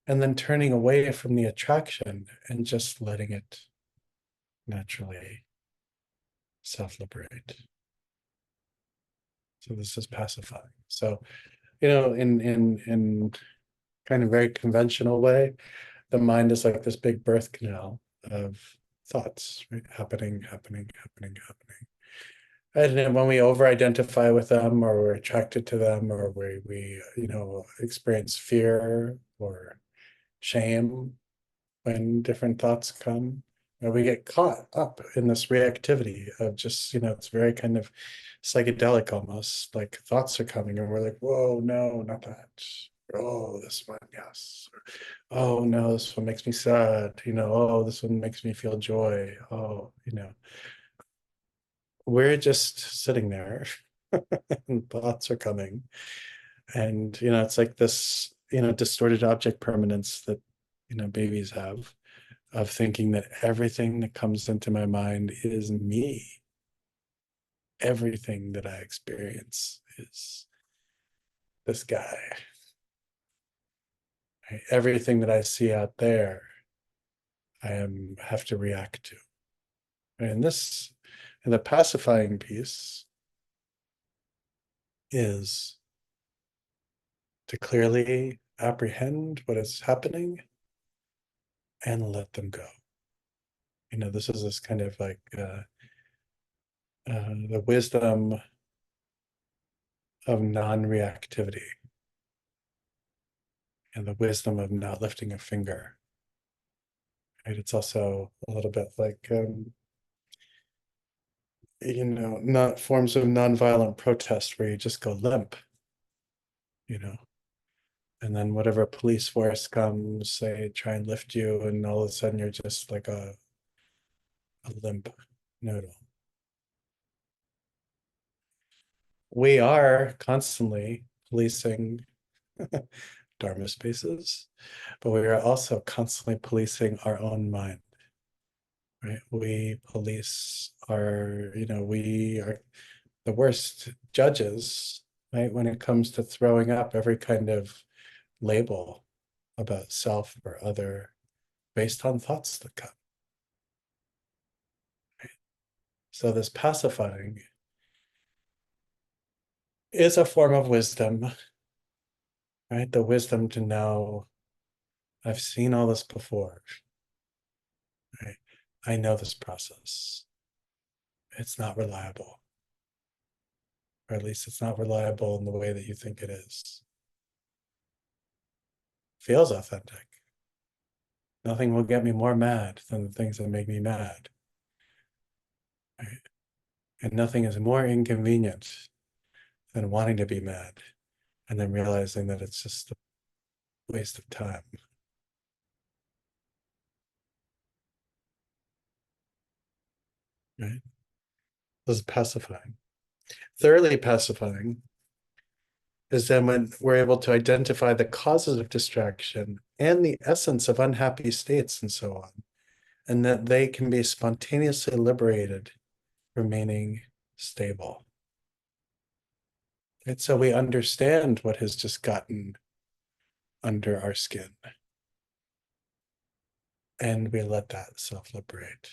and then turning away from the attraction and just letting it naturally self-liberate. So this is pacifying. So, in kind of very conventional way, the mind is like this big birth canal of thoughts, right? Happening. And then when we over-identify with them, or we're attracted to them, or we experience fear or shame when different thoughts come, or we get caught up in this reactivity of just, it's very kind of psychedelic almost, like thoughts are coming and we're like, whoa, no, not that. Oh, this one, yes. Oh no, this one makes me sad. Oh, this one makes me feel joy. Oh, we're just sitting there and thoughts are coming. And, it's like this, distorted object permanence that, babies have, of thinking that everything that comes into my mind is me. Everything that I experience is this guy. Right? Everything that I see out there, have to react to. And the pacifying piece is to clearly apprehend what is happening and let them go. This is this kind of like the wisdom of non-reactivity and the wisdom of not lifting a finger. Right? It's also a little bit like not forms of nonviolent protest where you just go limp, and then whatever police force comes, they try and lift you, and all of a sudden you're just like a limp noodle. We are constantly policing Dharma spaces, but we are also constantly policing our own mind. Right? We police we are the worst judges, right, when it comes to throwing up every kind of label about self or other based on thoughts that come. Right? So this pacifying is a form of wisdom, right? The wisdom to know I've seen all this before. Right? I know this process. It's not reliable, or at least it's not reliable in the way that you think it is. Feels authentic. Nothing will get me more mad than the things that make me mad. Right? And nothing is more inconvenient than wanting to be mad and then realizing that it's just a waste of time. Right? This is pacifying. Thoroughly pacifying is then when we're able to identify the causes of distraction and the essence of unhappy states and so on, and that they can be spontaneously liberated, remaining stable. And so we understand what has just gotten under our skin, and we let that self-liberate.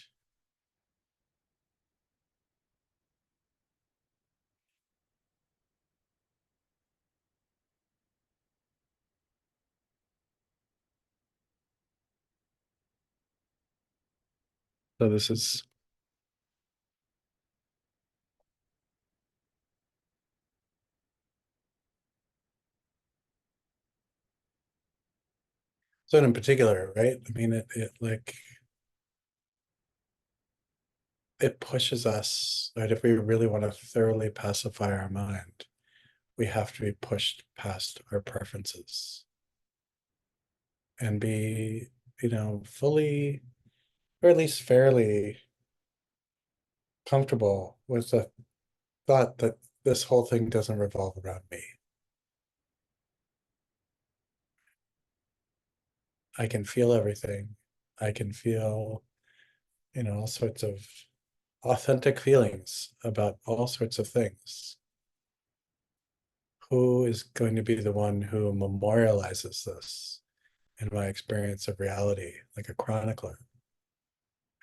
So this is so in particular, right? I mean, it like it pushes us, right? If we really want to thoroughly pacify our mind, we have to be pushed past our preferences and be, fully, or at least fairly comfortable with the thought that this whole thing doesn't revolve around me. I can feel everything. I can feel, all sorts of authentic feelings about all sorts of things. Who is going to be the one who memorializes this in my experience of reality, like a chronicler?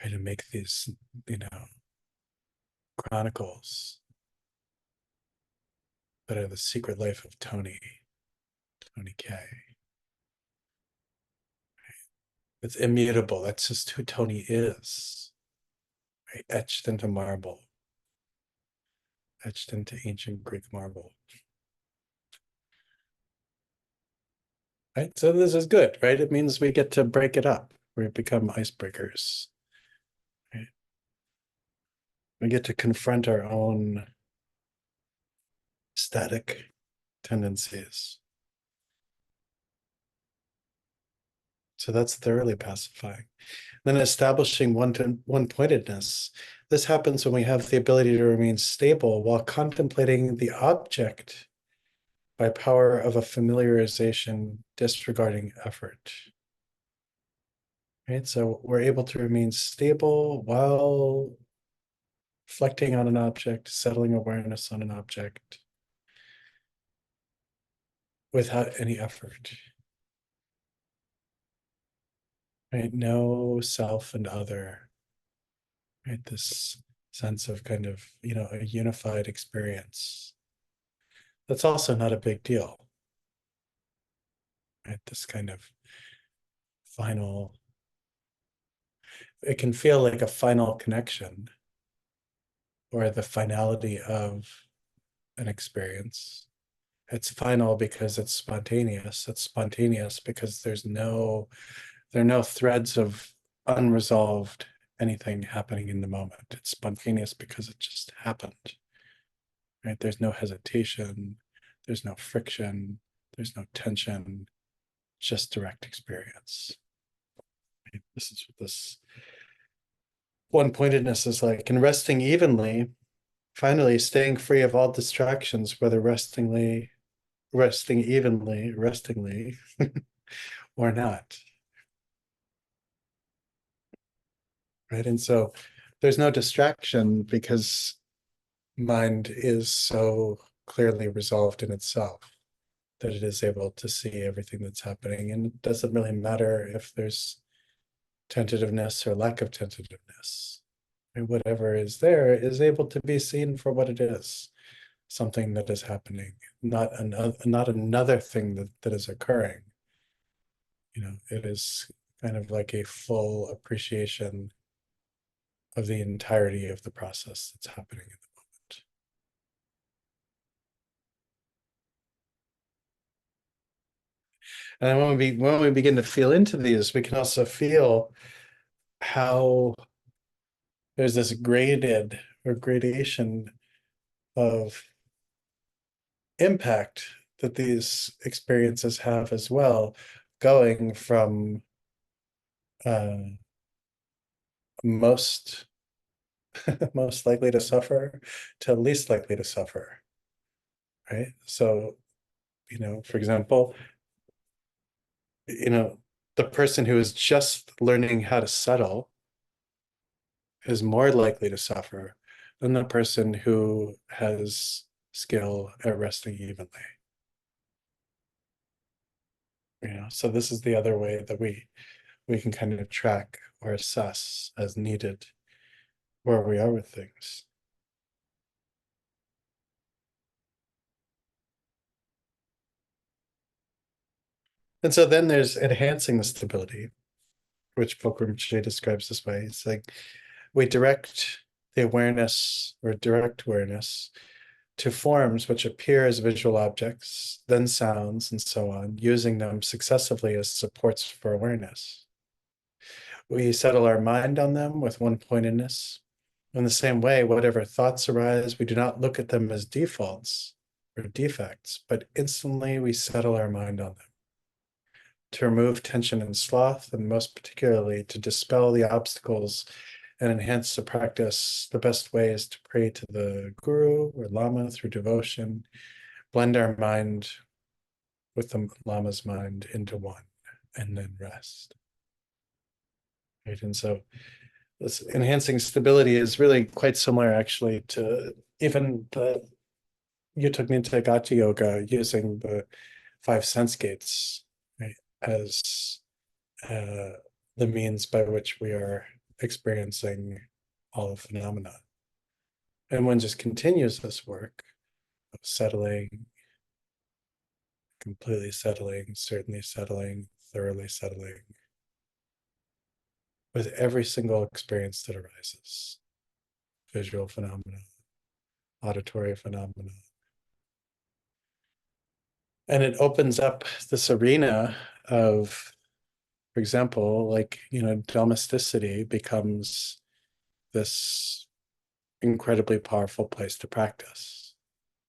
Right, to make these, chronicles that are the secret life of Tony K. It's immutable. That's just who Tony is, right? Etched into marble, etched into ancient Greek marble. Right? So this is good, right? It means we get to break it up. We become icebreakers. Right? We get to confront our own static tendencies. So that's thoroughly pacifying. Then establishing one-pointedness. This happens when we have the ability to remain stable while contemplating the object by power of a familiarization disregarding effort. Right? So we're able to remain stable while reflecting on an object, settling awareness on an object without any effort. Right? No self and other. Right? This sense of kind of, a unified experience. That's also not a big deal. Right? This kind of final, it can feel like a final connection or the finality of an experience. It's final because it's spontaneous. It's spontaneous because there are no threads of unresolved anything happening in the moment. It's spontaneous because it just happened. Right? There's no hesitation, there's no friction, there's no tension, just direct experience. Right? This is what this one-pointedness is like. And resting evenly, finally staying free of all distractions, whether resting evenly, or not. Right. And so there's no distraction because mind is so clearly resolved in itself that it is able to see everything that's happening. And it doesn't really matter if there's tentativeness or lack of tentativeness. And whatever is there is able to be seen for what it is, something that is happening, not another thing that is occurring. It is kind of like a full appreciation of the entirety of the process that's happening in the moment. And when we begin to feel into these, we can also feel how there's this graded or gradation of impact that these experiences have as well, going from most most likely to suffer to least likely to suffer, right? So, for example, the person who is just learning how to settle is more likely to suffer than the person who has skill at resting evenly. So this is the other way that we can kind of track or assess as needed where we are with things. And so then there's enhancing the stability, which Fulcrum describes this way. It's like we direct the awareness or direct awareness to forms which appear as visual objects, then sounds, and so on, using them successively as supports for awareness. We settle our mind on them with one-pointedness. In the same way, whatever thoughts arise, we do not look at them as defaults or defects, but instantly we settle our mind on them. To remove tension and sloth, and most particularly to dispel the obstacles and enhance the practice, the best way is to pray to the Guru or Lama through devotion, blend our mind with the Lama's mind into one, and then rest. Right? And so this enhancing stability is really quite similar actually to even the Uttanita Gati Yoga, using the 5 sense gates, right, as the means by which we are experiencing all of phenomena. And one just continues this work of settling, completely settling, certainly settling, thoroughly settling, with every single experience that arises. Visual phenomena, auditory phenomena. And it opens up this arena of, for example, like, domesticity becomes this incredibly powerful place to practice.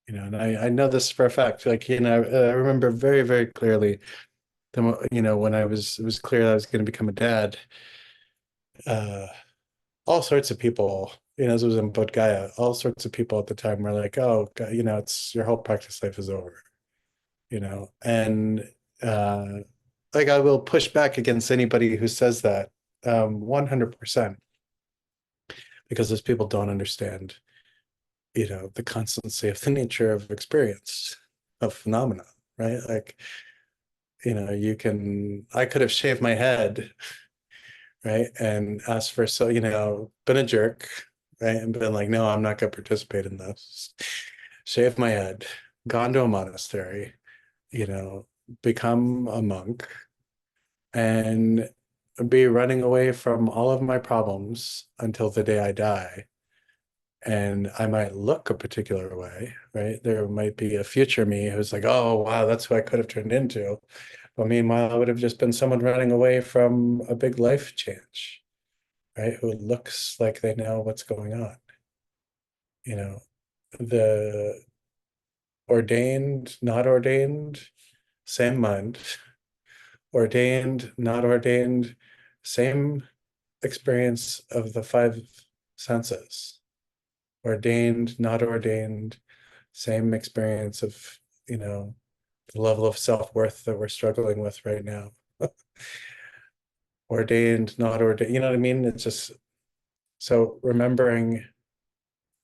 And I know this for a fact. Like, I remember very, very clearly, when it was clear that I was going to become a dad, all sorts of people, this was in Bodh Gaya, all sorts of people at the time were like, oh, it's your whole practice life is over, and like, I will push back against anybody who says that 100%, because those people don't understand, the constancy of the nature of experience, of phenomena, right? Like, I could have shaved my head, right, and asked for, been a jerk, right, and been like, no, I'm not going to participate in this. Shaved my head, gone to a monastery, become a monk, and be running away from all of my problems until the day I die. And I might look a particular way, right? There might be a future me who's like, oh, wow, that's who I could have turned into. But meanwhile, I would have just been someone running away from a big life change, right? Who looks like they know what's going on. The ordained, not ordained, same mind. Ordained, not ordained, same experience of the 5 senses. Ordained, not ordained, same experience of, the level of self-worth that we're struggling with right now. Ordained, not ordained, you know what I mean? It's just, so remembering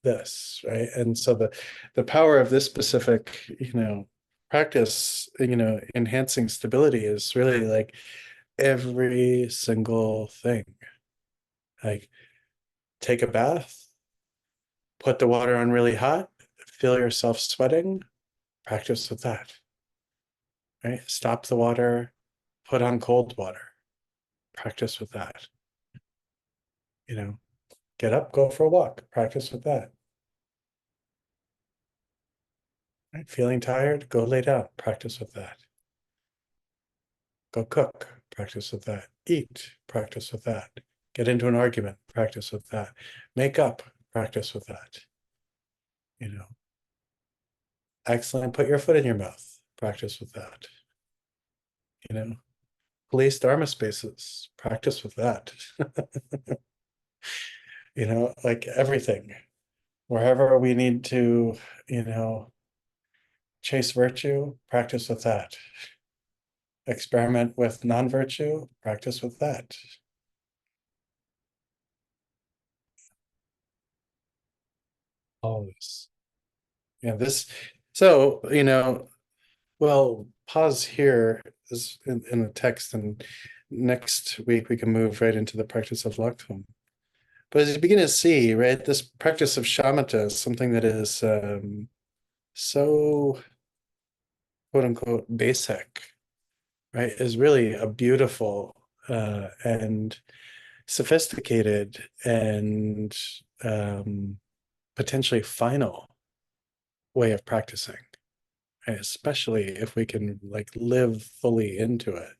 this, right? And so the power of this specific, practice, enhancing stability is really like every single thing. Like take a bath, put the water on really hot, feel yourself sweating, practice with that. Right? Stop the water, put on cold water, practice with that. Get up, go for a walk, practice with that. Right? Feeling tired, go lay down, practice with that. Go cook, practice with that. Eat, practice with that. Get into an argument, practice with that. Make up, practice with that. Excellent. Put your foot in your mouth, practice with that. Police dharma spaces, practice with that. Like everything. Wherever we need to, chase virtue, practice with that. Experiment with non-virtue, practice with that. Always. Yeah, so, well, pause here is in the text, and next week we can move right into the practice of Laktum. But as you begin to see, right, this practice of shamatha is something that is so quote unquote basic, right, is really a beautiful and sophisticated and potentially final way of practicing, right? Especially if we can like live fully into it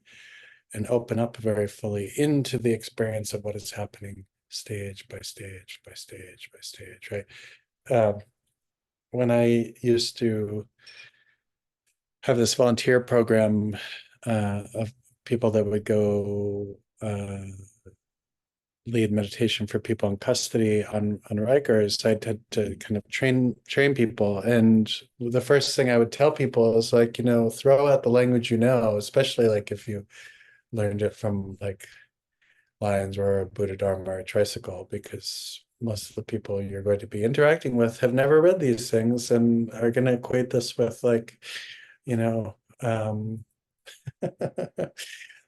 and open up very fully into the experience of what is happening stage by stage by stage by stage, right? When I used to have this volunteer program of people that would go lead meditation for people in custody on Rikers, I had to kind of train people. And the first thing I would tell people is like, throw out the language, especially like if you learned it from like Lions or Buddha Dharma or a tricycle, because most of the people you're going to be interacting with have never read these things and are going to equate this with like,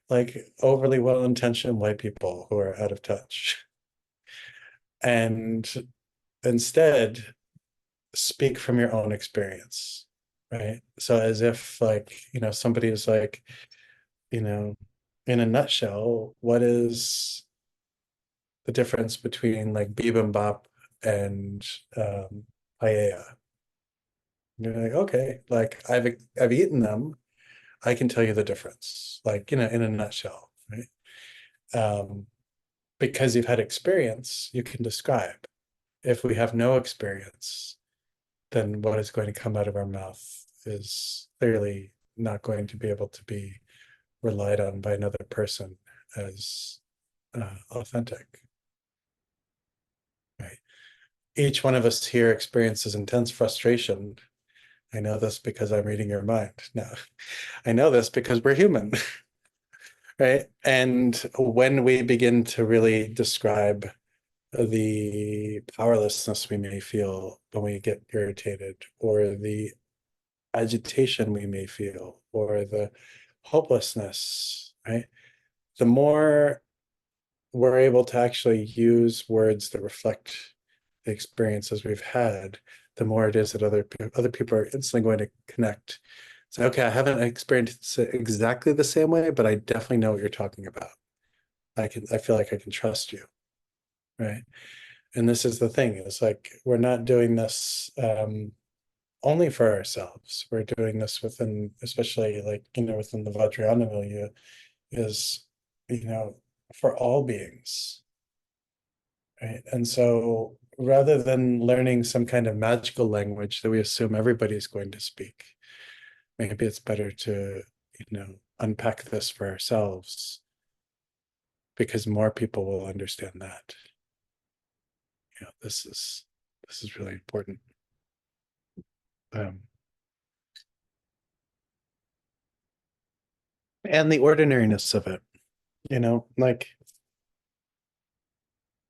like overly well-intentioned white people who are out of touch. And instead, speak from your own experience, right? So as if like, somebody is like, in a nutshell, what is the difference between like bibimbap and paella? You're like, okay, like I've eaten them. I can tell you the difference, like, in a nutshell, right? Because you've had experience, you can describe. If we have no experience, then what is going to come out of our mouth is clearly not going to be able to be relied on by another person as authentic, right? Each one of us here experiences intense frustration. I know this because I'm reading your mind. No, I know this because we're human, right? And when we begin to really describe the powerlessness we may feel when we get irritated, or the agitation we may feel, or the hopelessness, right? The more we're able to actually use words that reflect the experiences we've had, the more it is that other people are instantly going to connect. So, okay, I haven't experienced it exactly the same way, but I definitely know what you're talking about. I feel like I can trust you, right? And this is the thing, it's like we're not doing this only for ourselves. We're doing this within, especially like, within the Vajrayana milieu, is, for all beings, right? And so rather than learning some kind of magical language that we assume everybody's going to speak, maybe it's better to, unpack this for ourselves, because more people will understand that. This is really important. And the ordinariness of it, like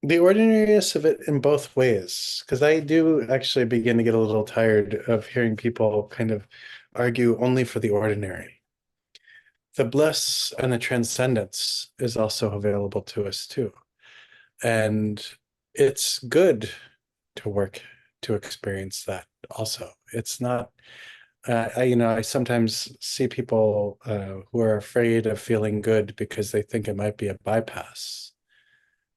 the ordinariness of it in both ways, because I do actually begin to get a little tired of hearing people kind of argue only for the ordinary. The bliss and the transcendence is also available to us too. And it's good to work to experience that also. It's not, I sometimes see people who are afraid of feeling good because they think it might be a bypass,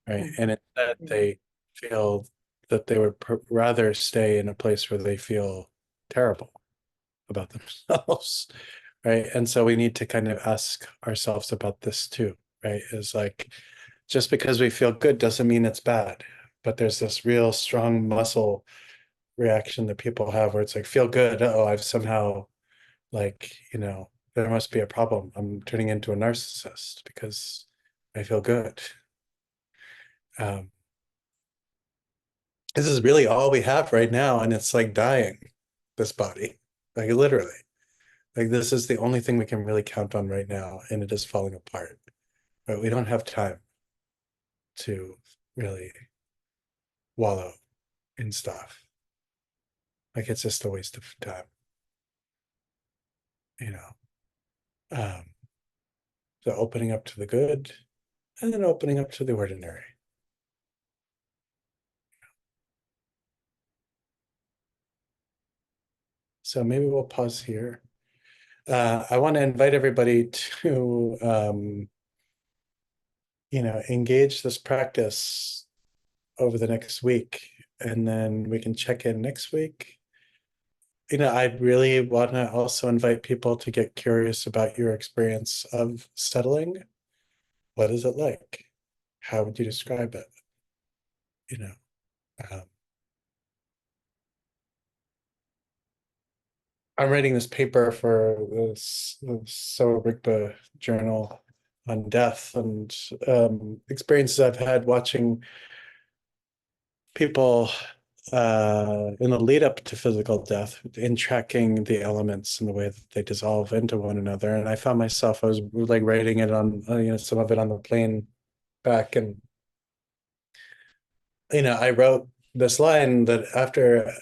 right? And instead they feel that they would rather stay in a place where they feel terrible about themselves, right? And so we need to kind of ask ourselves about this too, right? Is like, just because we feel good doesn't mean it's bad, but there's this real strong muscle reaction that people have where it's like, feel good, oh, I've somehow like, there must be a problem. I'm turning into a narcissist because I feel good. Um, this is really all we have right now, and it's like dying, this body, like literally. Like this is the only thing we can really count on right now, and it is falling apart. But we don't have time to really wallow in stuff. Like it's just a waste of time, you know. Um, so opening up to the good and then opening up to the ordinary. So maybe we'll pause here. I want to invite everybody to, engage this practice over the next week, and then we can check in next week. I'd really want to also invite people to get curious about your experience of settling. What is it like? How would you describe it? You know, um, I'm writing this paper for the Sowa Rigpa journal on death and experiences I've had watching people in the lead up to physical death in tracking the elements and the way that they dissolve into one another. And I found myself, I was like writing it on, some of it on the plane back. And, I wrote this line that after,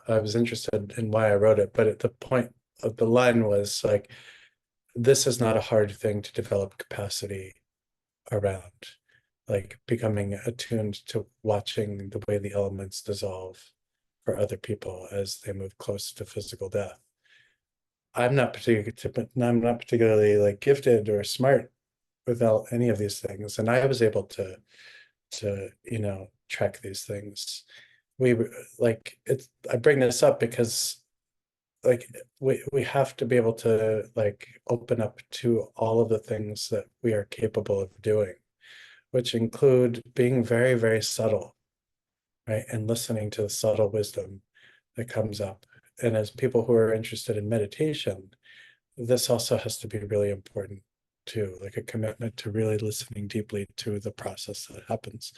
I was interested in why I wrote it, but at the point of the line was like, this is not a hard thing to develop capacity around, like becoming attuned to watching the way the elements dissolve for other people as they move close to physical death. I'm not particularly like gifted or smart without any of these things, and I was able to track these things. We like it's. I bring this up because like we have to be able to like open up to all of the things that we are capable of doing, which include being very, very subtle, right? And listening to the subtle wisdom that comes up. And as people who are interested in meditation, this also has to be really important too, like a commitment to really listening deeply to the process that happens.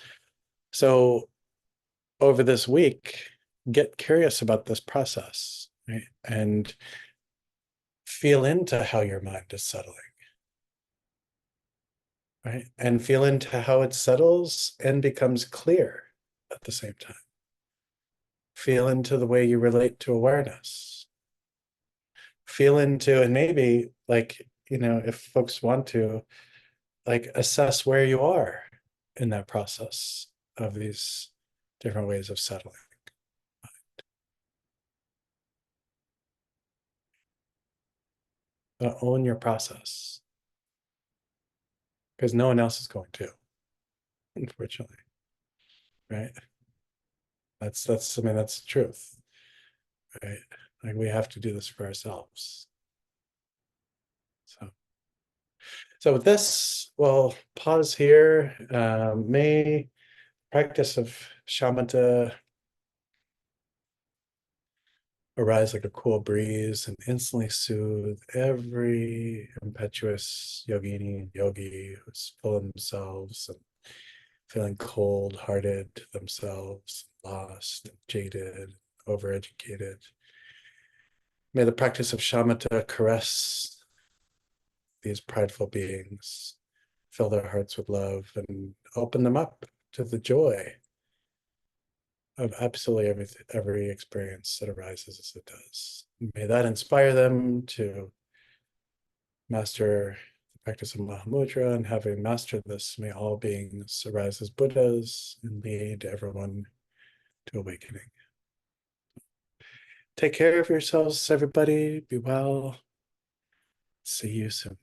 So over this week, get curious about this process, right? And feel into how your mind is settling, right? And feel into how it settles and becomes clear at the same time. Feel into the way you relate to awareness. Feel into, and maybe like, if folks want to, like assess where you are in that process of these different ways of settling. Own your process because no one else is going to, unfortunately, right? I mean, that's the truth, right? Like we have to do this for ourselves. So with this, we'll pause here. May practice of shamatha arise like a cool breeze and instantly soothe every impetuous yogini and yogi who's full of themselves and feeling cold-hearted to themselves, lost, and jaded, overeducated. May the practice of shamatha caress these prideful beings, fill their hearts with love, and open them up to the joy of absolutely every experience that arises as it does. May that inspire them to master the practice of Mahamudra, and having mastered this, may all beings arise as Buddhas and lead everyone to awakening. Take care of yourselves, everybody. Be well. See you soon.